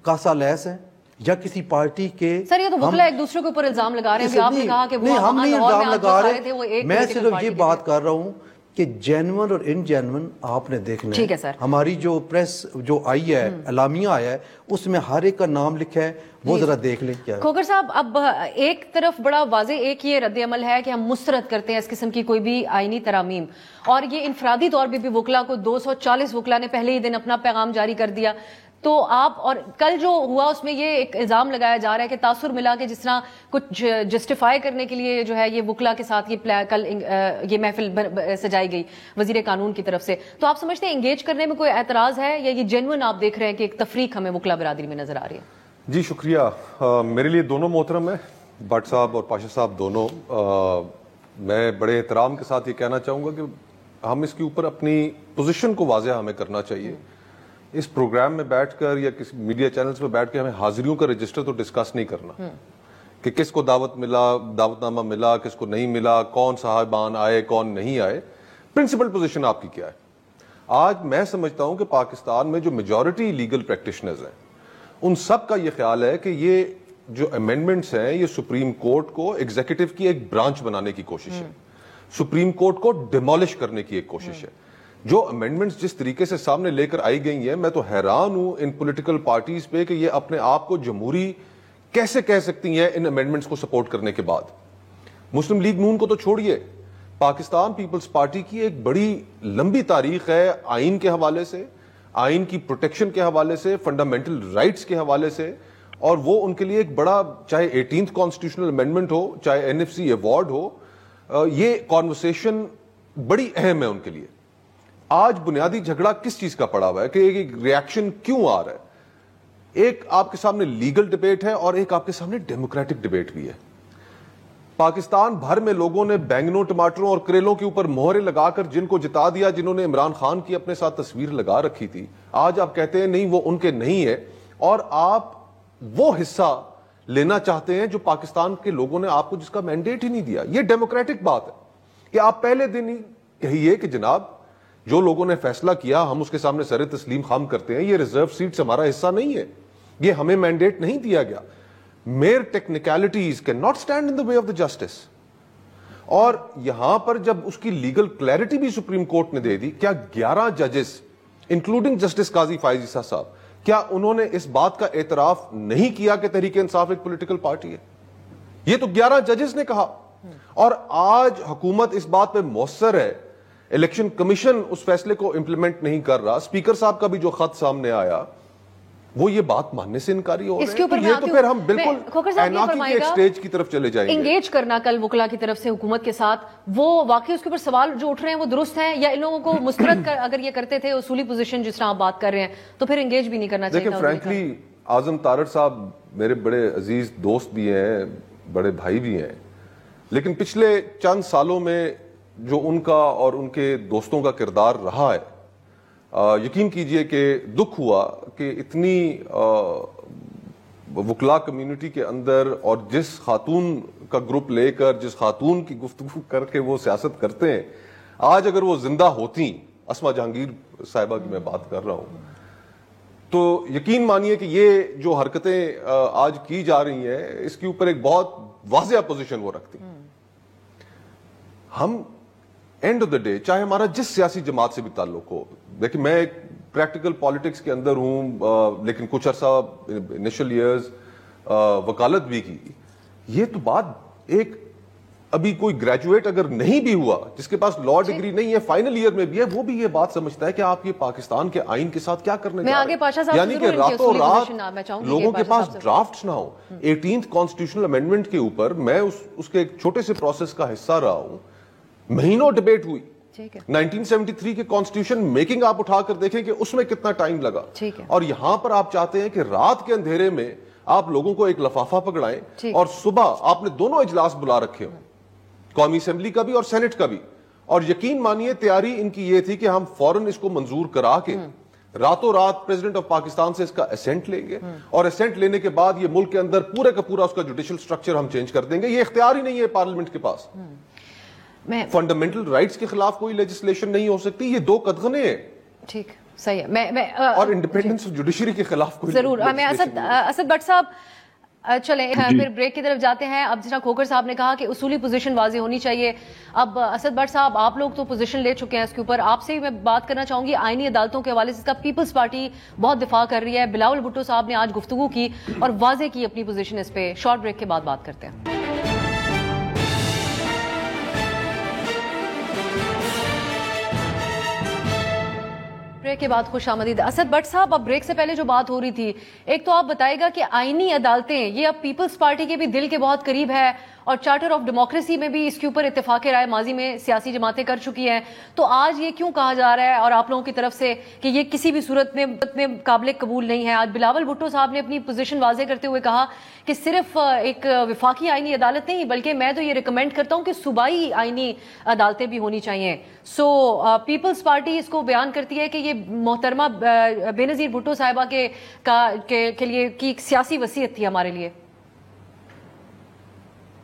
کاسا لیس ہیں یا کسی پارٹی کے. سر یہ تو وکلا ایک دوسرے کے اوپر الزام لگا رہے ہیں. آپ نے کہا کہ وہ ہم نہیں الزام لگا رہے، میں صرف یہ بات کر رہا ہوں کہ جینون اور ان جینون آپ نے دیکھنا ہے. ہماری جو پریس جو آئی ہے، اعلامیہ آیا ہے، اس میں ہر ایک کا نام لکھا ہے، وہ ذرا دیکھ لیں. کیا کھوکر صاحب، اب ایک طرف بڑا واضح ایک یہ رد عمل ہے کہ ہم مسترد کرتے ہیں اس قسم کی کوئی بھی آئینی ترامیم، اور یہ انفرادی طور پہ بھی وکلا کو 240 وکلا نے پہلے ہی دن اپنا پیغام جاری کر دیا. تو آپ، اور کل جو ہوا اس میں یہ ایک الزام لگایا جا رہا ہے کہ تاثر ملا کہ جس طرح کچھ جسٹیفائی کرنے کے لیے جو ہے یہ وکلا کے ساتھ کل یہ محفل سجائی گئی وزیر قانون کی طرف سے. تو آپ سمجھتے ہیں انگیج کرنے میں کوئی اعتراض ہے یا یہ جینوئن آپ دیکھ رہے ہیں کہ ایک تفریق ہمیں وکلا برادری میں نظر آ رہی ہے؟ جی شکریہ. میرے لیے دونوں محترم ہیں، بٹ صاحب اور پاشا صاحب دونوں. میں بڑے احترام کے ساتھ یہ کہنا چاہوں گا کہ ہم اس کے اوپر اپنی پوزیشن کو واضح ہمیں کرنا چاہیے. اس پروگرام میں بیٹھ کر یا کسی میڈیا چینلز پہ بیٹھ کے ہمیں حاضریوں کا رجسٹر تو ڈسکس نہیں کرنا کہ کس کو دعوت ملا، دعوت نامہ ملا، کس کو نہیں ملا، کون صاحبان آئے کون نہیں آئے. پرنسپل پوزیشن آپ کی کیا ہے؟ آج میں سمجھتا ہوں کہ پاکستان میں جو میجورٹی لیگل پریکٹیشنرز ہیں ان سب کا یہ خیال ہے کہ یہ جو امینڈمنٹس ہیں یہ سپریم کورٹ کو ایگزیکٹو کی ایک برانچ بنانے کی کوشش ہے، سپریم کورٹ کو ڈیمولش کرنے کی ایک کوشش ہے. جو امینڈمنٹس جس طریقے سے سامنے لے کر آئی گئی ہیں، میں تو حیران ہوں ان پولیٹیکل پارٹیز پہ کہ یہ اپنے آپ کو جمہوری کیسے کہہ سکتی ہیں ان امینڈمنٹس کو سپورٹ کرنے کے بعد. مسلم لیگ نون کو تو چھوڑیے، پاکستان پیپلز پارٹی کی ایک بڑی لمبی تاریخ ہے آئین کے حوالے سے، آئین کی پروٹیکشن کے حوالے سے، فنڈامنٹل رائٹس کے حوالے سے، اور وہ ان کے لیے ایک بڑا، چاہے 18th کانسٹیٹیوشنل امینڈمنٹ ہو، چاہے NFC ایوارڈ ہو، یہ کانورسیشن بڑی اہم ہے ان کے لیے. آج بنیادی جھگڑا کس چیز کا پڑا ہوا ہے کہ ایک ریاکشن کیوں آ رہا ہے؟ ایک آپ کے سامنے لیگل ڈیبیٹ ہے اور ایک آپ کے سامنے ڈیموکریٹک ڈیبیٹ بھی ہے. پاکستان بھر میں لوگوں نے بینگنوں، ٹماٹروں اور کریلوں کے اوپر مہرے لگا کر جن کو جتا دیا، جنہوں نے عمران خان کی اپنے ساتھ تصویر لگا رکھی تھی، آج آپ کہتے ہیں نہیں وہ ان کے نہیں ہے، اور آپ وہ حصہ لینا چاہتے ہیں جو پاکستان کے لوگوں نے آپ کو جس کا مینڈیٹ ہی نہیں دیا. یہ ڈیموکریٹک بات ہے کہ آپ پہلے دن ہی کہیے کہ جناب جو لوگوں نے فیصلہ کیا ہم اس کے سامنے سر تسلیم خام کرتے ہیں، یہ ریزرو سیٹس ہمارا حصہ نہیں ہے، یہ ہمیں مینڈیٹ نہیں دیا گیا. Mere technicalities can not stand in the way of the justice. اور یہاں پر جب اس کی لیگل کلیئرٹی بھی سپریم کورٹ نے دے دی، کیا 11 ججز انکلوڈنگ جسٹس قاضی فائز عیسیٰ صاحب، کیا انہوں نے اس بات کا اعتراف نہیں کیا کہ تحریک انصاف ایک پولیٹیکل پارٹی ہے؟ یہ تو 11 ججز نے کہا. اور آج حکومت اس بات پہ مؤثر ہے، الیکشن کمیشن اس فیصلے کو امپلیمنٹ نہیں کر رہا. اسپیکر صاحب کا بھی جو خط سامنے آیا وہ یہ بات ماننے سے انکاری ہو اس کے اوپر رہے ہیں. تو پھر ہم بالکل اینارکی کے ایک سٹیج کی طرف چلے جائیں گے. انگیج کرنا کل وکلا کی طرف سے حکومت کے ساتھ, وہ واقعی اس کے اوپر سوال جو اٹھ رہے ہیں وہ درست ہیں, یا ان لوگوں کو مسترد اگر یہ کرتے تھے اصولی پوزیشن جس طرح آپ بات کر رہے ہیں تو پھر انگیج بھی نہیں کرنا چاہیے. دیکھیں فرینکلی اعظم تارڑ صاحب میرے بڑے عزیز دوست بھی ہیں, بڑے بھائی بھی ہیں, لیکن پچھلے چند سالوں میں جو ان کا اور ان کے دوستوں کا کردار رہا ہے, یقین کیجئے کہ دکھ ہوا کہ اتنی وکلا کمیونٹی کے اندر اور جس خاتون کا گروپ لے کر, جس خاتون کی گفتگو کر کے وہ سیاست کرتے ہیں, آج اگر وہ زندہ ہوتی, اسما جہانگیر صاحبہ کی میں بات کر رہا ہوں, تو یقین مانیے کہ یہ جو حرکتیں آج کی جا رہی ہیں اس کے اوپر ایک بہت واضح پوزیشن وہ رکھتی. ہم اینڈ آف دا ڈے چاہے ہمارا جس سیاسی جماعت سے بھی تعلق ہو, دیکھیں میں ایک پریکٹیکل پالیٹکس کے اندر ہوں, لیکن کچھ عرصہ انیشل ایئرز وکالت بھی کی. یہ تو بات ایک ابھی کوئی گریجویٹ اگر نہیں بھی ہوا, جس کے پاس لا ڈگری نہیں ہے, فائنل ایئر میں بھی ہے, وہ بھی یہ بات سمجھتا ہے کہ آپ یہ پاکستان کے آئین کے ساتھ کیا کرنے جا رہے ہیں. یعنی کہ راتوں رات لوگوں کے پاس ڈرافٹس نہ ہو. 18th کانسٹیٹیوشنل امینڈمنٹ کے اوپر میں اس کے ایک چھوٹے سے پروسیس کا حصہ رہا ہوں, مہینوں ڈیبیٹ ہوئی. 1973 کے کانسٹیٹیوشن میکنگ آپ اٹھا کر دیکھیں کہ اس میں کتنا ٹائم لگا, اور یہاں پر آپ چاہتے ہیں کہ رات کے اندھیرے میں آپ لوگوں کو ایک لفافہ پکڑائیں اور صبح آپ نے دونوں اجلاس بلا رکھے ہوں, قومی اسمبلی کا بھی اور سینٹ کا بھی, اور یقین مانیے تیاری ان کی یہ تھی کہ ہم فوراً اس کو منظور کرا کے راتوں رات پریزیڈنٹ آف پاکستان سے اس کا اسینٹ لیں گے, اور اسینٹ لینے کے بعد یہ ملک کے اندر پورے کا پورا اس کا جوڈیشل سٹرکچر ہم چینج کر دیں گے. یہ اختیار ہی نہیں ہے پارلیمنٹ کے پاس. فنڈامنٹل رائٹس کے خلاف کوئی لیجسلیشن نہیں ہو سکتی, یہ دو قدغنے ہیں. ٹھیک, صحیح ہے. اور انڈیپینڈنس آف جوڈیشری کے خلاف کوئی ضرور. میں اسد بٹ صاحب چلیں پھر بریک کی طرف جاتے ہیں. اب جس طرح کھوکھر صاحب نے کہا کہ اصولی پوزیشن واضح ہونی چاہیے, اب اسد بٹ صاحب آپ لوگ تو پوزیشن لے چکے ہیں اس کے اوپر, آپ سے میں بات کرنا چاہوں گی آئینی عدالتوں کے حوالے سے. اس کا پیپلز پارٹی بہت دفاع کر رہی ہے, بلاول بھٹو صاحب نے آج گفتگو کی اور واضح کی اپنی پوزیشن اس پہ. شارٹ بریک کے بعد بات کرتے ہیں. بریک کے بعد خوش آمدید. اسد بٹ صاحب, اب بریک سے پہلے جو بات ہو رہی تھی, ایک تو آپ بتائے گا کہ آئینی عدالتیں یہ اب پیپلز پارٹی کے بھی دل کے بہت قریب ہے, اور چارٹر آف ڈیموکریسی میں بھی اس کے اوپر اتفاق رائے ماضی میں سیاسی جماعتیں کر چکی ہیں, تو آج یہ کیوں کہا جا رہا ہے اور آپ لوگوں کی طرف سے کہ یہ کسی بھی صورت میں قابل قبول نہیں ہے؟ آج بلاول بھٹو صاحب نے اپنی پوزیشن واضح کرتے ہوئے کہا کہ صرف ایک وفاقی آئینی عدالت نہیں بلکہ میں تو یہ ریکمینڈ کرتا ہوں کہ صوبائی آئینی عدالتیں بھی ہونی چاہیے. سو پیپلز پارٹی اس کو بیان کرتی ہے کہ یہ محترمہ بے نظیر بھٹو صاحبہ کے لیے کی سیاسی وصیت تھی ہمارے لیے.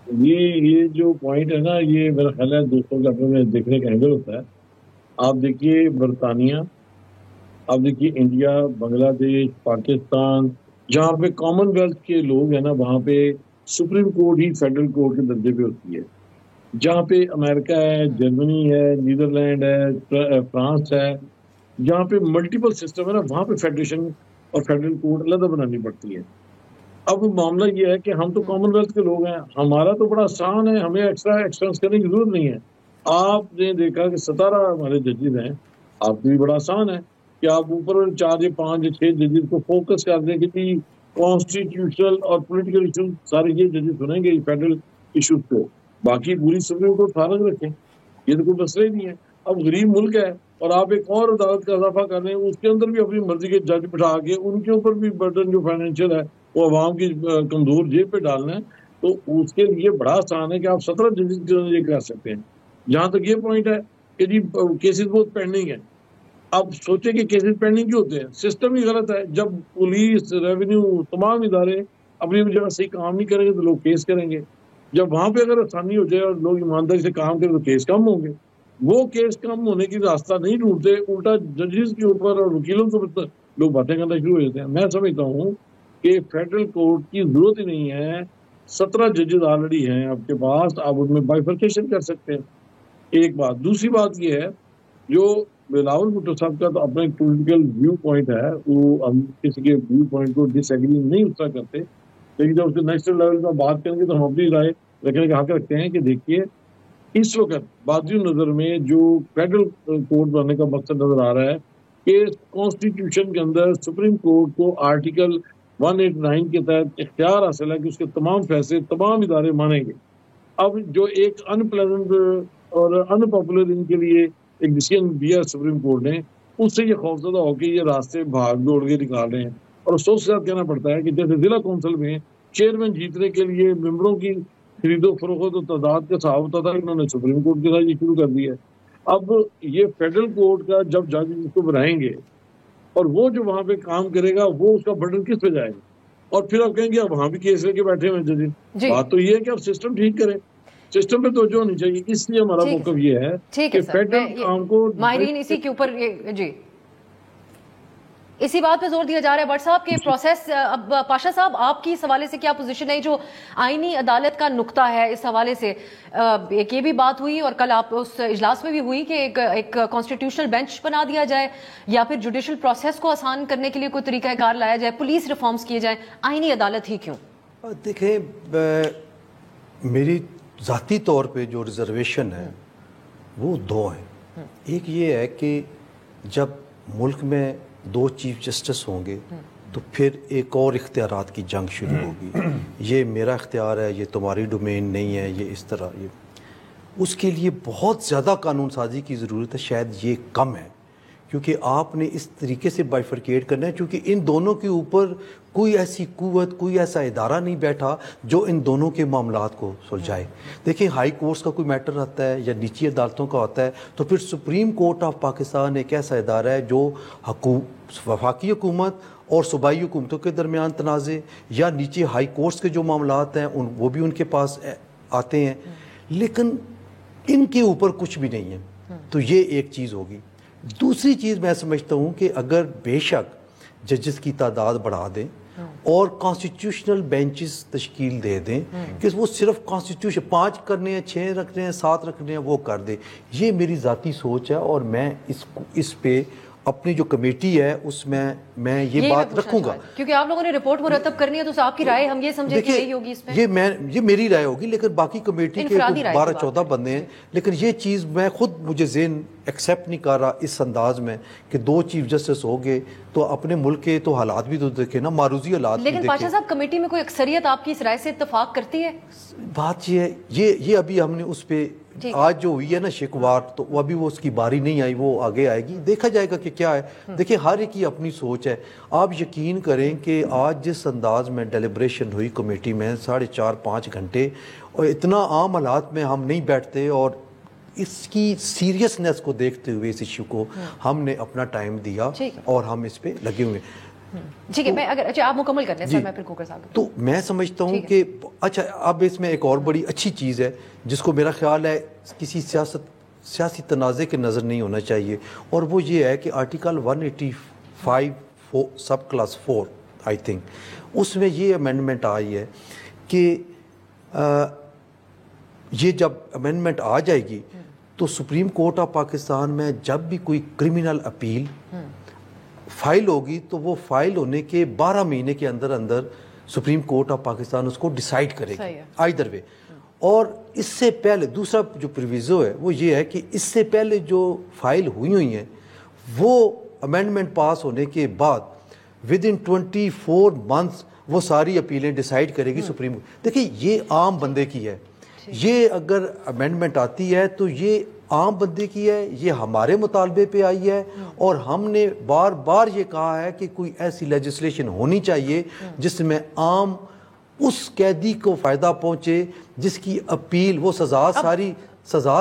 یہ جو پوائنٹ ہے نا, یہ میرا خیال ہے دوستوں کا اپنے دیکھنے کا اینگل ہوتا ہے. آپ دیکھیے برطانیہ, آپ دیکھیے انڈیا, بنگلہ دیش, پاکستان, جہاں پہ کامن ویلتھ کے لوگ ہیں نا, وہاں پہ سپریم کورٹ ہی فیڈرل کورٹ کے درجے پہ ہوتی ہے. جہاں پہ امریکہ ہے, جرمنی ہے, نیدرلینڈ ہے, فرانس ہے, جہاں پہ ملٹیپل سسٹم ہے نا, وہاں پہ فیڈریشن اور فیڈرل کورٹ علیحدہ بنانی پڑتی ہے. اب معاملہ یہ ہے کہ ہم تو کامن ویلتھ کے لوگ ہیں, ہمارا تو بڑا آسان ہے, ہمیں ایکسٹرا ایکسٹینس کرنے کی ضرورت نہیں ہے. آپ نے دیکھا کہ 17 ہمارے ججز ہیں, آپ کو بھی بڑا آسان ہے کہ آپ اوپر 4 یا 5 یا 6 ججز کو فوکس کر دیں کہ کانسٹیٹیوشنل اور پولیٹیکل ایشوز سارے یہ ججز سنیں گے فیڈرل ایشوز کو, باقی پوری سپریم کورٹ فارغ رکھیں, یہ تو کوئی مسئلہ ہی نہیں ہے. اب غریب ملک ہے اور آپ ایک اور عدالت کا اضافہ کر رہے ہیں, اس کے اندر بھی اپنی مرضی کے جج بٹھا کے ان کے اوپر بھی برڈن جو فائنینشیل ہے وہ عوام کی کمزور جیب پہ ڈالنا ہے, تو اس کے لیے بڑا آسان ہے کہ آپ 17 ججز یہ کر سکتے ہیں. جہاں تک یہ پوائنٹ ہے کہ جی کیسز بہت پینڈنگ ہے, اب سوچیں کہ کیسز پینڈنگ کیوں ہوتے ہیں؟ سسٹم ہی غلط ہے. جب پولیس, ریونیو, تمام ادارے اپنی جگہ صحیح کام نہیں کریں گے تو لوگ کیس کریں گے. جب وہاں پہ اگر آسانی ہو جائے اور لوگ ایمانداری سے کام کریں تو کیس کم ہوں گے. وہ کیس کم ہونے کی راستہ نہیں ڈھونڈتے, الٹا ججز کے اوپر اور وکیلوں کے اوپر لوگ باتیں کرنا شروع ہو جاتے ہیں. میں سمجھتا ہوں کہ فیڈرل کورٹ کی ضرورت ہی نہیں ہے, 17 ججز آلریڈی ہیں آپ کے پاس, آپ ان میں بائیفرکیشن کر سکتے ہیں. ایک بات. دوسری بات یہ ہے, جو بلاول بھٹو صاحب کا تو اپنا ایک پولیٹیکل ویو پوائنٹ ہے, وہ ہم کسی کے ویو پوائنٹ کو ڈس ایگری نہیں اس طرح کرتے, لیکن جب اس کے نیشنل لیول پر بات کریں گے تو ہم اپنی رائے رکھنے کا حق رکھتے ہیں کہ دیکھیے اس وقت بادی نظر میں جو فیڈرل کورٹ بننے کا مقصد نظر آ رہا ہے کہ کانسٹیٹیوشن کے اندر سپریم کورٹ کو آرٹیکل 189 کے تحت اختیار حاصل ہے کہ اس کے تمام فیصلے تمام ادارے مانیں گے. اب جو ایک ان پلیزنٹ اور ان پاپولر ان کے لیے ایک ڈیسیژن دیا سپریم کورٹ نے, اس سے یہ خوفزدہ ہو کے یہ راستے بھاگ دوڑ کے نکال رہے ہیں. اور افسوس کے ساتھ کہنا پڑتا ہے کہ جیسے ضلع کونسل میں چیئرمین جیتنے کے لیے ممبروں کی خرید و فروخت و تعداد کا حساب ہوتا تھا, انہوں نے سپریم کورٹ کے ساتھ یہ شروع کر دیا ہے. اب یہ فیڈرل کورٹ کا جب جج اس کو بنائیں گے اور وہ جو وہاں پہ کام کرے گا وہ اس کا برڈن کس پہ جائے گا, اور پھر آپ کہیں گے اب وہاں بھی کیس لے کے بیٹھے ہوئے جج. بات تو یہ ہے کہ اب سسٹم ٹھیک کریں, سسٹم پہ توجہ ہونی چاہیے. اس لیے ہمارا موقف یہ ہے کہ فیڈرل کام کو ماہرین اسی کے اوپر جی اسی بات پہ زور دیا جا رہا ہے. بٹ صاحب کے پروسیس, اب پاشا صاحب آپ کی اس حوالے سے کیا پوزیشن ہے, جو آئینی عدالت کا نقطہ ہے اس حوالے سے؟ ایک یہ بھی بات ہوئی اور کل آپ اس اجلاس میں بھی ہوئی کہ ایک کانسٹیٹیوشنل بینچ بنا دیا جائے یا پھر جوڈیشل پروسیس کو آسان کرنے کے لیے کوئی طریقہ کار لایا جائے, پولیس ریفارمز کیے جائیں, آئینی عدالت ہی کیوں؟ دیکھیں, میری ذاتی طور پہ جو ریزرویشن ہے وہ دو ہیں. ایک یہ ہے کہ جب ملک میں 2 چیف جسٹس ہوں گے تو پھر ایک اور اختیارات کی جنگ شروع ہوگی. یہ میرا اختیار ہے, یہ تمہاری ڈومین نہیں ہے, یہ اس طرح. اس کے لیے بہت زیادہ قانون سازی کی ضرورت ہے, شاید یہ کم ہے, کیونکہ آپ نے اس طریقے سے بائفرکیٹ کرنا ہے کیونکہ ان دونوں کے اوپر کوئی ایسی قوت, کوئی ایسا ادارہ نہیں بیٹھا جو ان دونوں کے معاملات کو سلجھائے. دیکھیں, ہائی کورٹس کا کوئی میٹر آتا ہے یا نیچی عدالتوں کا ہوتا ہے تو پھر سپریم کورٹ آف پاکستان ایک ایسا ادارہ ہے جو وفاقی حکومت اور صوبائی حکومتوں کے درمیان تنازع یا نیچے ہائی کورٹس کے جو معاملات ہیں وہ بھی ان کے پاس آتے ہیں, لیکن ان کے اوپر کچھ بھی نہیں ہے. تو یہ ایک چیز ہوگی. دوسری چیز میں سمجھتا ہوں کہ اگر بے شک ججز کی تعداد بڑھا دیں اور کانسٹیٹیوشنل بینچز تشکیل دے دیں کہ وہ صرف کانسٹیٹیوشن 5 کرنے ہیں, 6 رکھنے ہیں, 7 رکھنے ہیں, وہ کر دیں. یہ میری ذاتی سوچ ہے اور میں اس پہ اپنی جو کمیٹی ہے اس میں یہ بات رکھوں گا, کیونکہ آپ لوگوں نے رپورٹ مرتب کرنی ہے تو آپ کی رائے ہم یہ سمجھیں کہ یہی ہوگی. اس میں یہ میری رائے ہوگی, لیکن باقی کمیٹی کے 12-14 بندے ہیں. لیکن یہ چیز میں خود مجھے ذہن ایکسیپٹ نہیں کر رہا اس انداز میں کہ 2 چیف جسٹس ہو گئے تو اپنے ملک کے تو حالات بھی تو دیکھیں نا, معروضی حالات. لیکن پاشا صاحب, کمیٹی میں کوئی اکثریت آپ کی اس رائے سے اتفاق کرتی ہے؟ بات یہ ہے, یہ ابھی ہم نے اس پہ آج جو ہوئی ہے نا شکوار, تو وہ ابھی وہ اس کی باری نہیں آئی, وہ آگے آئے گی, دیکھا جائے گا کہ کیا ہے. دیکھیں, ہر ایک کی اپنی سوچ ہے. آپ یقین کریں کہ آج جس انداز میں ڈیلیبریشن ہوئی کمیٹی میں 4.5-5 گھنٹے, اور اتنا عام حالات میں ہم نہیں بیٹھتے, اور اس کی سیریسنس کو دیکھتے ہوئے اس ایشو کو ہم نے اپنا ٹائم دیا اور ہم اس پہ لگے ہوئے. ٹھیک ہے, میں اگر آپ مکمل کریں سر, میں پھر کوکر صاحب. تو میں سمجھتا ہوں کہ اچھا, اب اس میں ایک اور بڑی اچھی چیز ہے جس کو میرا خیال ہے کسی سیاسی تنازع کے نظر نہیں ہونا چاہیے, اور وہ یہ ہے کہ article 185 sub class 4 I think, اس میں یہ امینڈمنٹ آئی ہے کہ یہ جب امینڈمنٹ آ جائے گی تو سپریم کورٹ آف پاکستان میں جب بھی کوئی کرمنل اپیل فائل ہوگی تو وہ فائل ہونے کے 12 مہینے کے اندر اندر سپریم کورٹ آف پاکستان اس کو ڈیسائیڈ کرے گی آئیدر وے. اور اس سے پہلے دوسرا جو پرویزو ہے وہ یہ ہے کہ اس سے پہلے جو فائل ہوئی ہیں وہ امینڈمنٹ پاس ہونے کے بعد ود ان 24 منتھس وہ ساری اپیلیں ڈیسائیڈ کرے گی سپریم کورٹ. دیکھیں, یہ عام بندے کی ہے, یہ اگر امینڈمنٹ آتی ہے تو یہ عام بندے کی ہے, یہ ہمارے مطالبے پہ آئی ہے, اور ہم نے بار بار یہ کہا ہے کہ کوئی ایسی لیجسلیشن ہونی چاہیے جس میں عام اس قیدی کو فائدہ پہنچے جس کی اپیل وہ سزا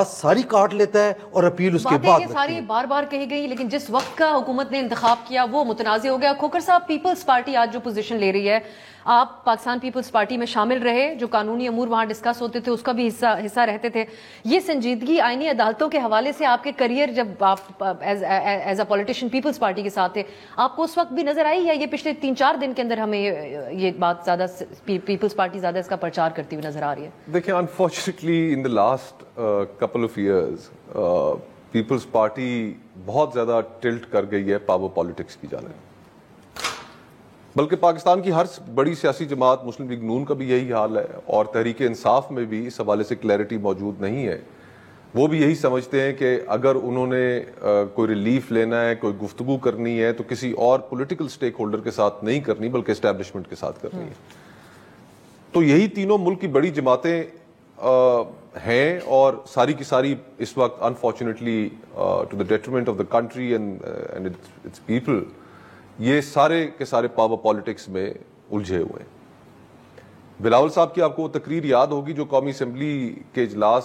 ساری کاٹ لیتا ہے اور اپیل اس کے بعد. یہ ساری بار بار کہی گئی, لیکن جس وقت کا حکومت نے انتخاب کیا وہ متنازع ہو گیا. کھوکر صاحب, پیپلز پارٹی آج جو پوزیشن لے رہی ہے, آپ پاکستان پیپلز پارٹی میں شامل رہے, جو قانونی امور وہاں ڈسکس ہوتے تھے اس کا بھی حصہ رہتے تھے. یہ سنجیدگی آئینی عدالتوں کے حوالے سے آپ کے کریئر جب آپ as a politician Peoples Party کے ساتھ تھے, آپ کو اس وقت بھی نظر آئی, یا یہ پچھلے 3-4 دن کے اندر ہمیں یہ بات زیادہ پیپلز پارٹی زیادہ اس کا پرچار کرتی ہوئی نظر آ رہی ہے؟ دیکھیں, unfortunately in the last couple of years Peoples Party بہت زیادہ ٹلٹ کر گئی ہے پاور پالیٹکس کی جانب. بلکہ پاکستان کی ہر بڑی سیاسی جماعت, مسلم لیگ نون کا بھی یہی حال ہے, اور تحریک انصاف میں بھی اس حوالے سے کلیئرٹی موجود نہیں ہے. وہ بھی یہی سمجھتے ہیں کہ اگر انہوں نے کوئی ریلیف لینا ہے, کوئی گفتگو کرنی ہے, تو کسی اور پولیٹیکل سٹیک ہولڈر کے ساتھ نہیں کرنی بلکہ اسٹیبلشمنٹ کے ساتھ کرنی ہے. تو یہی تینوں ملک کی بڑی جماعتیں ہیں, اور ساری کی ساری اس وقت unfortunately to the detriment of the country and its people, یہ سارے کے سارے پاور پالیٹکس میں الجھے ہوئے ہیں. بلاول صاحب کی آپ کو وہ تقریر یاد ہوگی جو قومی اسمبلی کے اجلاس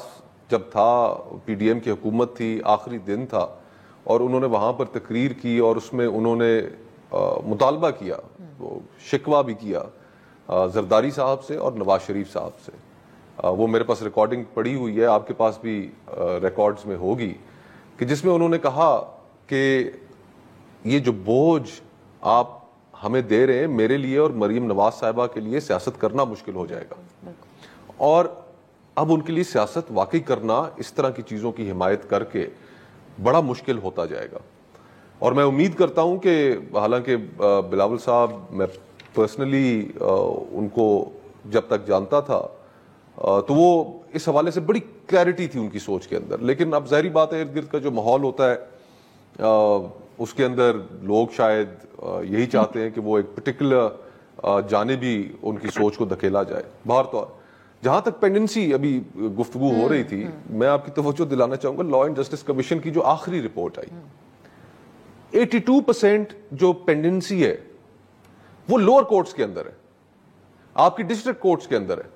جب تھا, پی ڈی ایم کی حکومت تھی, آخری دن تھا, اور انہوں نے وہاں پر تقریر کی اور اس میں انہوں نے مطالبہ کیا, شکوہ بھی کیا زرداری صاحب سے اور نواز شریف صاحب سے. وہ میرے پاس ریکارڈنگ پڑی ہوئی ہے, آپ کے پاس بھی ریکارڈز میں ہوگی, کہ جس میں انہوں نے کہا کہ یہ جو بوجھ آپ ہمیں دے رہے ہیں, میرے لیے اور مریم نواز صاحبہ کے لیے سیاست کرنا مشکل ہو جائے گا, اور اب ان کے لیے سیاست واقعی کرنا اس طرح کی چیزوں کی حمایت کر کے بڑا مشکل ہوتا جائے گا. اور میں امید کرتا ہوں کہ حالانکہ بلاول صاحب میں پرسنلی ان کو جب تک جانتا تھا تو وہ اس حوالے سے بڑی کلیئرٹی تھی ان کی سوچ کے اندر, لیکن اب ظاہری بات ہے ارد گرد کا جو ماحول ہوتا ہے اس کے اندر لوگ شاید یہی چاہتے ہیں کہ وہ ایک پرٹیکولر جانبی ان کی سوچ کو دھکیلا جائے. بہر طور جہاں تک پینڈنسی ابھی گفتگو ہو رہی تھی, میں آپ کی توجہ دلانا چاہوں گا لا اینڈ جسٹس کمیشن کی جو آخری رپورٹ آئی, 82% جو پینڈنسی ہے وہ لوور کورٹس کے اندر ہے, آپ کی ڈسٹرکٹ کورٹس کے اندر ہے.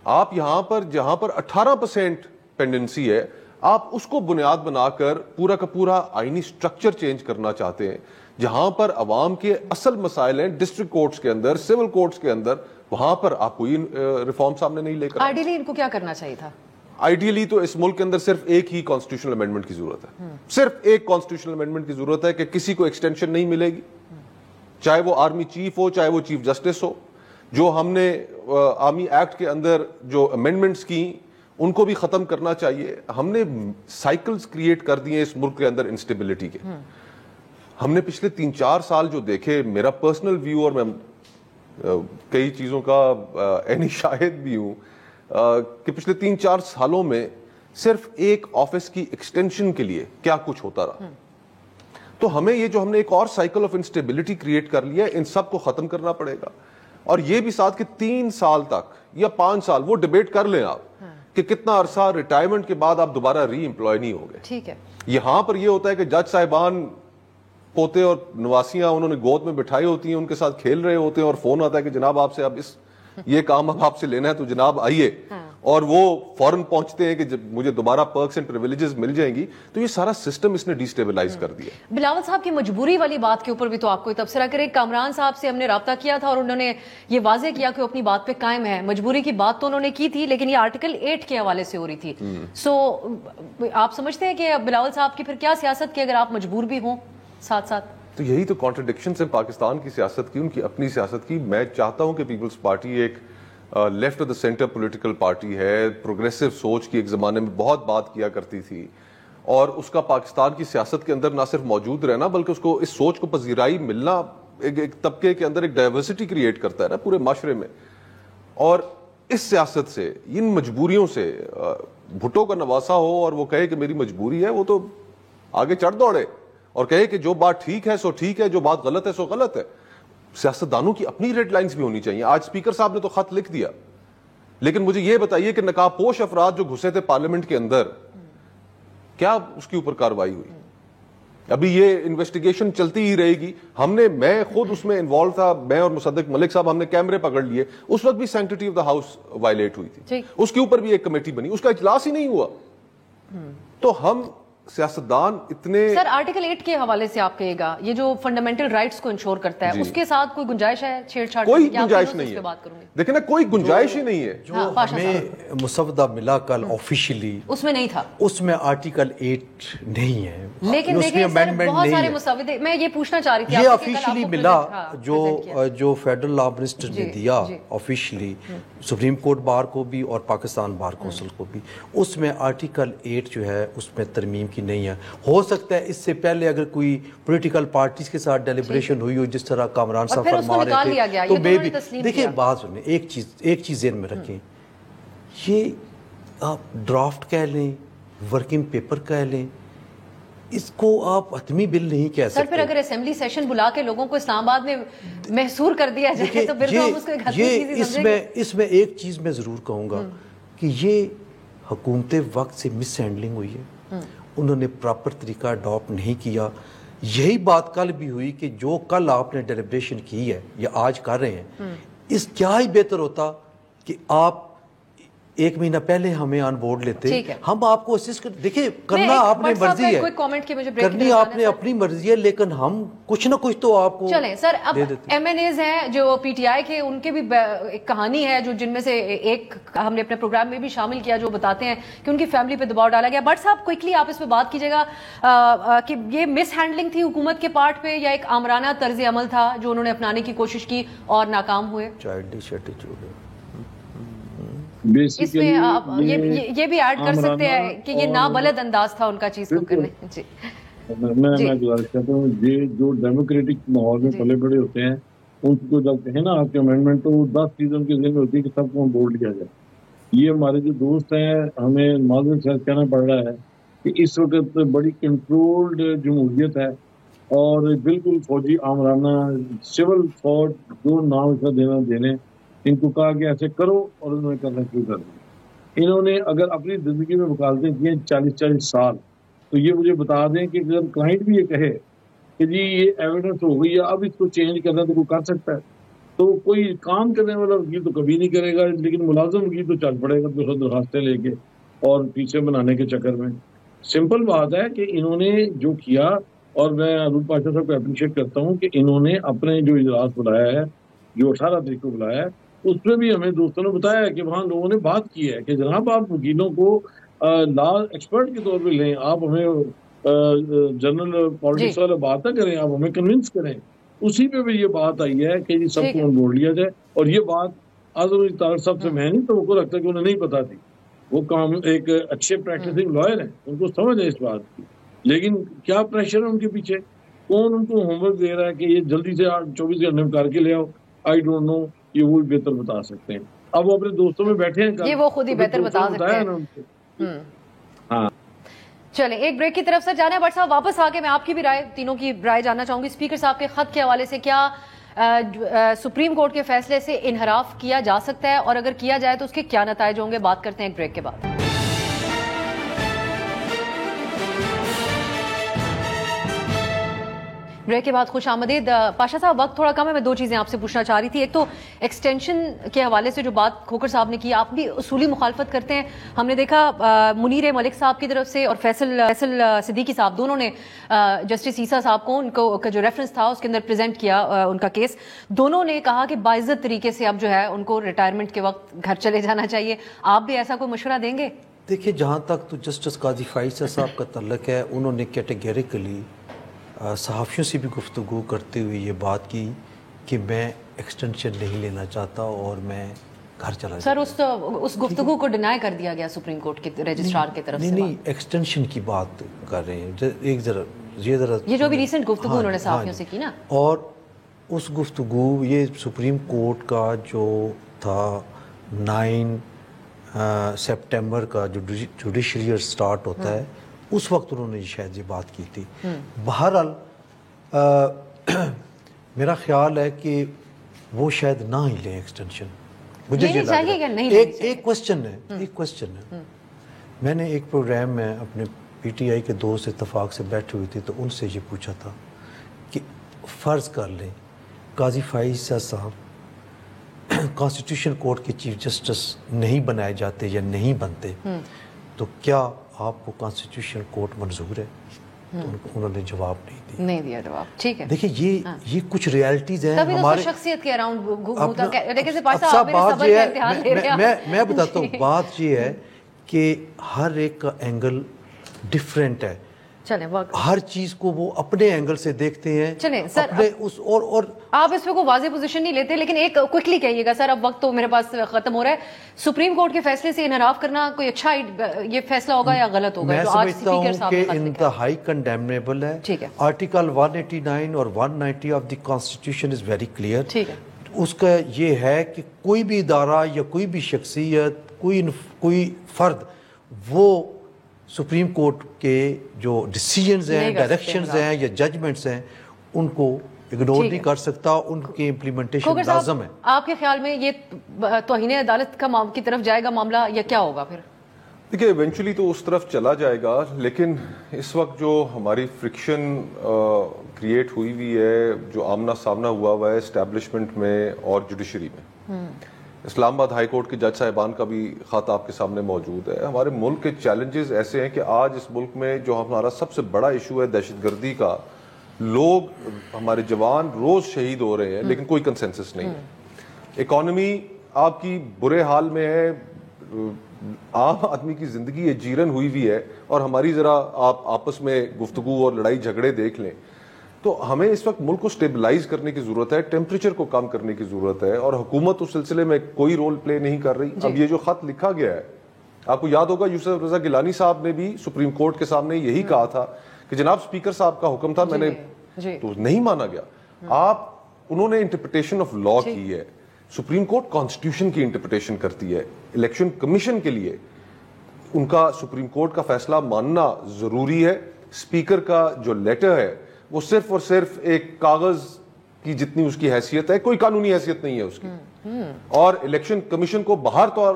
آپ یہاں پر جہاں پر 18% پینڈنسی ہے, آپ اس کو بنیاد بنا کر پورا کا پورا آئینی سٹرکچر چینج کرنا چاہتے ہیں, جہاں پر عوام کے اصل مسائل ہیں ڈسٹرکٹ کورٹس کے اندر, سول کورٹس کے اندر, وہاں پر آپ کوئی ریفارم سامنے نہیں لے کر. آئیڈیلی ان کو کیا کرنا چاہیے تھا؟ آئیڈیلی تو اس ملک کے اندر صرف ایک ہی کانسٹیٹیوشنل امینڈمنٹ کی ضرورت ہے, صرف ایک کانسٹیٹیوشنل امینڈمنٹ کی ضرورت ہے کہ کسی کو ایکسٹینشن نہیں ملے گی, چاہے وہ آرمی چیف ہو, چاہے وہ چیف جسٹس ہو. جو ہم نے آرمی ایکٹ کے اندر جو امینڈمنٹس کی ان کو بھی ختم کرنا چاہیے. ہم نے سائیکلز کریٹ کر دیے اس ملک کے اندر انسٹیبلٹی کے. ہم نے پچھلے 3-4 سال جو دیکھے, میرا پرسنل ویو, اور میں کئی چیزوں کا عینی شاہد بھی ہوں, کہ پچھلے 3-4 سالوں میں صرف ایک آفس کی ایکسٹینشن کے لیے کیا کچھ ہوتا رہا. تو ہمیں یہ جو ہم نے ایک اور سائیکل آف انسٹیبلٹی کریٹ کر لیا ہے, ان سب کو ختم کرنا پڑے گا. اور یہ بھی ساتھ کہ 3 سال تک یا 5 سال وہ ڈیبیٹ کر لیں آپ کہ کتنا عرصہ ریٹائرمنٹ کے بعد آپ دوبارہ ری امپلوائے نہیں ہو گئے. ٹھیک ہے. یہاں پر یہ ہوتا ہے کہ جج صاحبان پوتے اور نواسیاں انہوں نے گود میں بٹھائی ہوتی ہیں, ان کے ساتھ کھیل رہے ہوتے ہیں, اور فون آتا ہے کہ جناب آپ سے اب یہ کام اب آپ سے لینا ہے تو جناب آئیے, اور وہ فوراً پہنچتے ہیں کہ جب مجھے دوبارہ پرکس اینڈ پریویلیجز مل جائیں گی. تو یہ سارا سسٹم اس نے ڈیسٹیبلائز کر دیا. بلاول صاحب کی مجبوری والی بات کے اوپر بھی تو آپ کو تبصرہ کرے. کامران صاحب سے ہم نے رابطہ کیا تھا اور انہوں نے یہ واضح کیا کہ وہ اپنی بات پہ قائم ہے. مجبوری کی بات تو انہوں نے کی تھی, لیکن یہ آرٹیکل 8 کے حوالے سے ہو رہی تھی. سو آپ سمجھتے ہیں کہ بلاول صاحب کی پھر کیا سیاست کی اگر آپ مجبور بھی ہوں ساتھ ساتھ؟ تو یہی تو کانٹرڈکشنز ہیں پاکستان کی سیاست کی, ان کی اپنی سیاست کی. میں چاہتا ہوں کہ پیپلز پارٹی ایک left of the centre political party ہے, پروگریسو سوچ کی ایک زمانے میں بہت بات کیا کرتی تھی, اور اس کا پاکستان کی سیاست کے اندر نہ صرف موجود رہنا بلکہ اس کو اس سوچ کو پذیرائی ملنا ایک طبقے کے اندر ایک ڈائیورسٹی کریٹ کرتا ہے نا پورے معاشرے میں. اور اس سیاست سے, ان مجبوریوں سے, بھٹو کا نواسا ہو اور وہ کہے کہ میری مجبوری ہے, وہ تو آگے چڑھ دوڑے اور کہے کہ جو بات ٹھیک ہے سو ٹھیک ہے, جو بات غلط ہے سو غلط ہے. سیاستدانوں کی اپنی ریڈ لائنز بھی ہونی چاہیے. آج اسپیکر صاحب نے تو خط لکھ دیا, لیکن مجھے یہ بتائیے کہ نقاب پوش افراد جو گھسے تھے پارلیمنٹ کے اندر, کیا اس کے اوپر کارروائی ہوئی؟ ابھی یہ انویسٹیگیشن چلتی ہی رہے گی. میں خود اس میں انوالو تھا, میں اور مصدق ملک صاحب, ہم نے کیمرے پکڑ لیے. اس وقت بھی سینکٹری آف دا ہاؤس وائلیٹ ہوئی تھی, اس کے اوپر بھی ایک کمیٹی بنی, اس کا اجلاس ہی نہیں ہوا. تو ہم سیاستدان اتنے. سر آرٹیکل 8 کے حوالے سے آپ کہے گا یہ جو فنڈامنٹل رائٹس کو انشور کرتا ہے, اس کے ساتھ کوئی گنجائش ہے چھیڑ چھاڑ؟ کوئی گنجائش نہیں ہے. دیکھیں نا, کوئی گنجائش ہی نہیں ہے. جو ہمیں مسودہ ملا کل آفیشلی, اس میں نہیں تھا, اس میں آرٹیکل 8 نہیں ہے. لیکن دیکھیں سر بہت سارے مسودے, میں یہ پوچھنا چاہ رہی تھی, یہ آفیشلی ملا جو فیڈرل لا منسٹر نے دیا آفیشلی سپریم کورٹ بار کو بھی اور پاکستان بار کونسل کو بھی, اس میں آرٹیکل 8 جو ہے اس میں ترمیم کی نہیں ہے. ہو سکتا ہے اس سے پہلے اگر کوئی پولیٹیکل پارٹیز کے ساتھ ڈیلیبریشن ہوئی ہو جس طرح کامران صاحب فرما رہے تھے, تو میں بھی دیکھیں بات سنیں, ایک چیز ذہن میں رکھیں, یہ آپ ڈرافٹ کہہ لیں ورکنگ پیپر کہہ لیں, اس کو آپ حتمی بل نہیں کہہ سکتے. سر پھر اگر اسمبلی سیشن بلا کے لوگوں کو اسلام آباد میں محصور کر دیا جائے تو پھر تو ہم اس کو ایک حتمی چیز ہی سمجھیں گے. اس میں ایک چیز میں ضرور کہوں گا کہ یہ حکومت وقت سے مس ہینڈلنگ ہوئی ہے, انہوں نے پراپر طریقہ اڈاپٹ نہیں کیا. یہی بات کل بھی ہوئی کہ جو کل آپ نے ڈیلیبریشن کی ہے یا آج کر رہے ہیں, اس کیا ہی بہتر ہوتا کہ آپ ایک مہینہ پہلے ہمیں آن بورڈ لیتے, ہم آپ کو اسسٹ دیکھیں کرنا آپ نے مرضی ہے, کرنی آپ نے اپنی مرضی ہے, لیکن ہم کچھ نہ کچھ تو آپ کو چلیں. سر اب ایم این ایز ہیں جو پی ٹی آئی کے, ان کے بھی ایک کہانی ہے جو جن میں سے ایک ہم نے اپنے پروگرام میں بھی شامل کیا, جو بتاتے ہیں کہ ان کی فیملی پہ دباؤ ڈالا گیا. بٹ صاحب کوئکلی آپ اس پہ بات کیجیے گا کہ یہ مس ہینڈلنگ تھی حکومت کے پارٹ پہ یا ایک آمرانہ طرز عمل تھا جو انہوں نے اپنانے کی کوشش کی اور ناکام ہوئے. چائلڈش ایٹیٹیوڈ اس میں آپ یہ بھی ایڈ کر سکتے ہیں کہ یہ نابلد انداز تھا ان کا چیز کو کرنے. جی میں گزارش کرتا ہوں, یہ جو ڈیموکریٹک ماحول میں پلے بڑے ہوتے ہیں ان کو جب ہے نا آپ کے امینڈمنٹ, تو 10 چیزوں کے ذہن میں ہوتی ہے کہ سب کو بورڈ لیا جائے. یہ ہمارے جو دوست ہیں, ہمیں معذرت سے کہنا پڑ رہا ہے کہ اس وقت بڑی کنٹرولڈ جمہوریت ہے اور بالکل فوجی آمرانہ سول فوج جو نام اس کا دینا دینے, ان کو کہا کہ ایسے کرو اور انہوں نے کرنا شروع کر دیا. انہوں نے اگر اپنی زندگی میں وکالتیں کی ہیں 40 سال, تو یہ مجھے بتا دیں کہ اگر کلائنٹ بھی یہ کہے کہ جی یہ ایویڈنس ہو گئی ہے اب اس کو چینج کرنا تو کوئی کر سکتا ہے, تو کوئی کام کرنے والا وکیل تو کبھی نہیں کرے گا, لیکن ملازم وکیل تو چل پڑے گا دوسرا درخواستیں لے کے اور پیچھے بنانے کے چکر میں. سمپل بات ہے کہ انہوں نے جو کیا, اور میں ارون پاشا صاحب کو اپریشیٹ کرتا ہوں کہ انہوں نے اپنے جو اجلاس بلایا ہے, جو 18 تاریخ کو بلایا ہے, اس میں بھی ہمیں دوستوں نے بتایا ہے کہ وہاں لوگوں نے بات کی ہے کہ جناب آپ وکیلوں کو لا ایکسپرٹ کے طور پہ لیں, آپ ہمیں جنرل پالیٹکس والا بات نہ کریں, آپ ہمیں کنونس کریں. اسی پہ بھی یہ بات آئی ہے کہ سب کو آن بورڈ لیا جائے, اور یہ بات اعظم طارق صاحب سے میں نہیں توقع رکھتا کہ انہیں نہیں پتا تھی. وہ کام ایک اچھے پریکٹسنگ لائر ہیں, ان کو سمجھ ہے اس بات کی, لیکن کیا پریشر ہے ان کے پیچھے, کون ان کو ہوم ورک دے رہا ہے کہ یہ جلدی سے 24 گھنٹے میں کر کے لے آؤ, آئی ڈونٹ نو, یہ وہ بہتر بتا سکتے ہیں. اب وہ اپنے دوستوں میں بیٹھے ہیں, یہ وہ خود ہی بہتر بتا سکتے ہیں. ہاں چلیں ایک بریک کی طرف سے جانا ہے. بٹ صاحب واپس آ کے میں آپ کی بھی رائے, تینوں کی رائے جاننا چاہوں گی. اسپیکر صاحب کے خط کے حوالے سے کیا سپریم کورٹ کے فیصلے سے انحراف کیا جا سکتا ہے, اور اگر کیا جائے تو اس کے کیا نتائج ہوں گے؟ بات کرتے ہیں ایک بریک کے بعد. بریک کے بعد خوش آمدید. پاشا صاحب وقت تھوڑا کم ہے, میں 2 چیزیں آپ سے پوچھنا چاہ رہی تھی. ایک تو ایکسٹینشن کے حوالے سے جو بات کھوکر صاحب نے کی, آپ بھی اصولی مخالفت کرتے ہیں. ہم نے دیکھا منیر ملک صاحب کی طرف سے اور فیصل صدیقی صاحب دونوں نے جسٹس عیسیٰ صاحب کو ان کا جو ریفرنس تھا اس کے اندر پریزنٹ کیا ان کا کیس. دونوں نے کہا کہ باعزت طریقے سے اب جو ہے ان کو ریٹائرمنٹ کے وقت گھر چلے جانا چاہیے. آپ بھی ایسا کوئی مشورہ دیں گے؟ دیکھیے جہاں تک تو جسٹس قاضی فائز صاحب کا تعلق ہے, انہوں نے کیٹیگریکلی صحافیوں سے بھی گفتگو کرتے ہوئے یہ بات کی کہ میں ایکسٹینشن نہیں لینا چاہتا اور میں گھر چلا جاؤں. سر اس گفتگو کو ڈینائی کر دیا گیا سپریم کورٹ کے رجسٹرار کی طرف سے. نہیں, ایکسٹینشن کی بات کر رہے ہیں. ایک ذرا یہ جو بھی ریسنٹ گفتگو انہوں نے صحافیوں سے کی نا, اور اس گفتگو یہ سپریم کورٹ کا جو تھا 9 سپٹمبر کا جو جوڈیشل ایئر سٹارٹ ہوتا ہے, اس وقت انہوں نے شاید یہ بات کی تھی. بہرحال میرا خیال ہے کہ وہ شاید نہ ہی لیں ایکسٹینشن. مجھے ایک کوشچن ہے, میں نے ایک پروگرام میں اپنے پی ٹی آئی کے دوست اتفاق سے بیٹھے ہوئے تھے, تو ان سے یہ پوچھا تھا کہ فرض کر لیں قاضی فائز صاحب کانسٹیٹیوشن کورٹ کے چیف جسٹس نہیں بنائے جاتے یا نہیں بنتے, تو کیا آپ کو کانسٹیٹیوشن کورٹ منظور ہے؟ تو انہوں نے جواب نہیں دیا جواب. ٹھیک ہے, دیکھیے یہ کچھ ریالٹیز ہیں ہمارے شخصیت کے اراؤنڈ. میں بتاتا ہوں, بات یہ ہے کہ ہر ایک کا اینگل ڈفرینٹ ہے. ہر چیز کو وہ اپنے اینگل سے دیکھتے ہیں. چلیں سر, اور آپ اس پہ کوئی واضح پوزیشن نہیں لیتے, لیکن ایک کوئکلی کہیے گا سر, اب وقت تو میرے پاس ختم ہو رہا ہے. سپریم کورٹ کے فیصلے سے انحراف کرنا کوئی اچھا یہ فیصلہ ہوگا یا غلط ہوگا؟ میں سمجھتا ہوں کہ انتہائی کنڈیمنیبل ہے. آرٹیکل 189 اور 190 of the constitution is very clear. ٹھیک ہے, اس کا یہ ہے کہ کوئی بھی ادارہ یا کوئی بھی شخصیت, کوئی فرد وہ سپریم کورٹ کے جو ڈیسیجنز ہیں، نہیں کر سکتے ڈائریکشنز ہیں یا ججمنٹس ہیں ان کو اگنور نہیں کر سکتا، ان کی امپلیمنٹیشن لازم ہے۔ آپ کے خیال میں یہ توہین عدالت کی طرف جائے گا معاملہ یا کیا ہوگا پھر؟ دیکھیے ایونچولی تو اس طرف چلا جائے گا، لیکن اس وقت جو ہماری فرکشن کریٹ ہوئی ہوئی ہے، جو آمنا سامنا ہوا ہے اسٹیبلشمنٹ میں اور جوڈیشری میں، اسلام آباد ہائی کورٹ کے جج صاحبان کا بھی خط آپ کے سامنے موجود ہے۔ ہمارے ملک کے چیلنجز ایسے ہیں کہ آج اس ملک میں جو ہمارا سب سے بڑا ایشو ہے دہشت گردی کا، لوگ ہمارے جوان روز شہید ہو رہے ہیں لیکن کوئی کنسنسس نہیں ہے۔ اکانومی آپ کی برے حال میں ہے، عام آدمی کی زندگی اجیرن ہوئی ہوئی ہے، اور ہماری ذرا آپ آپس میں گفتگو اور لڑائی جھگڑے دیکھ لیں تو ہمیں اس وقت ملک کو سٹیبلائز کرنے کی ضرورت ہے، ٹیمپریچر کو کم کرنے کی ضرورت ہے، اور حکومت اس سلسلے میں کوئی رول پلے نہیں کر رہی۔ اب یہ جو خط لکھا گیا ہے، آپ کو یاد ہوگا یوسف رضا گیلانی صاحب نے بھی سپریم کورٹ کے سامنے یہی کہا تھا کہ جناب اسپیکر صاحب کا حکم تھا، میں نے تو نہیں مانا گیا۔ انہوں نے انٹرپریٹیشن آف لا کی ہے، سپریم کورٹ کانسٹیٹیوشن کی انٹرپریٹیشن کرتی ہے، الیکشن کمیشن کے لیے ان کا سپریم کورٹ کا فیصلہ ماننا ضروری ہے۔ اسپیکر کا جو لیٹر ہے وہ صرف اور صرف ایک کاغذ کی جتنی اس کی حیثیت ہے، کوئی قانونی حیثیت نہیں ہے اس کی، اور الیکشن کمیشن کو باہر طور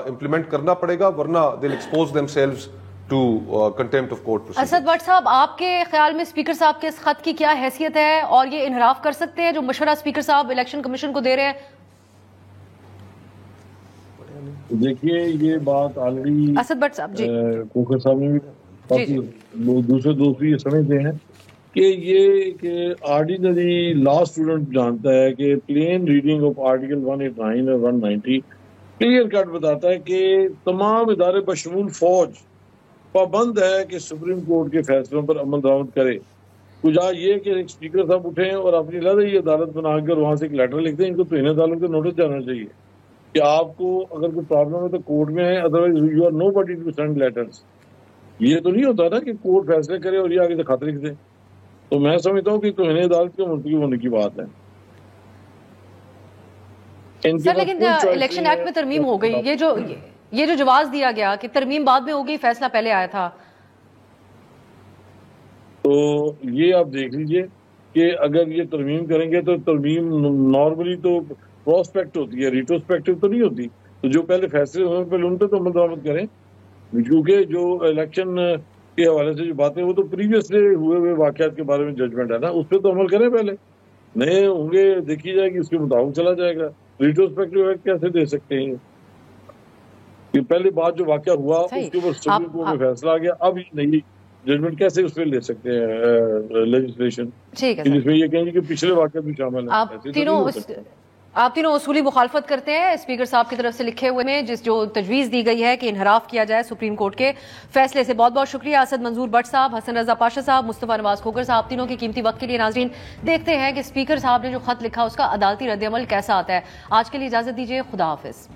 امپلیمنٹ کرنا پڑے گا، ورنہ they'll expose themselves to contempt of court proceedings۔ Asad but صاحب، آپ کے خیال میں اسپیکر صاحب کے اس خط کی کیا حیثیت ہے، اور یہ انحراف کر سکتے ہیں جو مشورہ اسپیکر صاحب الیکشن کمیشن کو دے رہے ہیں؟ دیکھیے یہ بات آلریڈی اسد بٹ صاحب کوکر صاحب نے بھی دوسرے دوست بھی یہ سمجھتے ہیں کہ آرڈینری لا اسٹوڈنٹ جانتا ہے کہ پلین ریڈنگ آف آرٹیکل 189 اور 190 کلیئر کٹ بتاتا ہے کہ تمام ادارے بشمول فوج پابند ہے کہ سپریم کورٹ کے فیصلوں پر عمل درآمد کرے۔ کجا یہ کہ ایک اسپیکر صاحب اٹھیں اور اپنی لڑائی عدالت بنا کر وہاں سے ایک لیٹر لکھ دیں، ان کو توہین عدالت کا نوٹس جانا چاہیے کہ آپ کو اگر کوئی پرابلم ہے تو کورٹ میں ہے، otherwise you are nobody to send letters. یہ تو نہیں ہوتا نا کہ کورٹ فیصلے کرے اور یہ آگے سے خط لکھ دے۔ تو میں سمجھتا ہوں کہ توہین عدالت کے منتقل ہونے کی بات ہے۔ سر لیکن الیکشن ایکٹ میں ترمیم ہو گئی، یہ جو جواز دیا گیا کہ ترمیم بعد میں ہو گئی، فیصلہ پہلے آیا تھا، تو یہ آپ دیکھ لیجئے کہ اگر یہ ترمیم کریں گے تو ترمیم نارملی تو پروسپیکٹ ہوتی ہے، ریٹروسپیکٹو تو نہیں ہوتی۔ تو جو پہلے فیصلے ہوئے پہلے ان پہ تو عمل درآمد کریں، کیونکہ جو الیکشن کے حوالے سے جو باتیں وہ تو پریویسلی ہوئے واقعات کے بارے میں ججمنٹ ہے نا، اس پہ تو عمل کریں، پہلے نئے ہوں گے دیکھی جائے گی، اس کے مطابق چلا جائے گا۔ ریٹروسپیکٹو ایکٹ کیسے دے سکتے ہیں؟ کہ پہلی بات جو واقعہ ہوا اس کے اوپر سپریم کورٹ میں فیصلہ آ گیا، اب نئی ججمنٹ کیسے اس پہ لے سکتے ہیں لیجسلیشن، جس میں یہ کہیں گے کہ پچھلے واقعات بھی شامل ہیں۔ آپ تینوں اصولی مخالفت کرتے ہیں اسپیکر صاحب کی طرف سے لکھے ہوئے میں جو تجویز دی گئی ہے کہ انحراف کیا جائے سپریم کورٹ کے فیصلے سے۔ بہت بہت شکریہ اسد منظور بٹ صاحب، حسن رضا پاشا صاحب، مصطفیٰ نواز کھوکر صاحب، تینوں کے قیمتی وقت کے لیے۔ ناظرین دیکھتے ہیں کہ اسپیکر صاحب نے جو خط لکھا اس کا عدالتی رد عمل کیسا آتا ہے۔ آج کے لیے اجازت دیجیے، خدا حافظ۔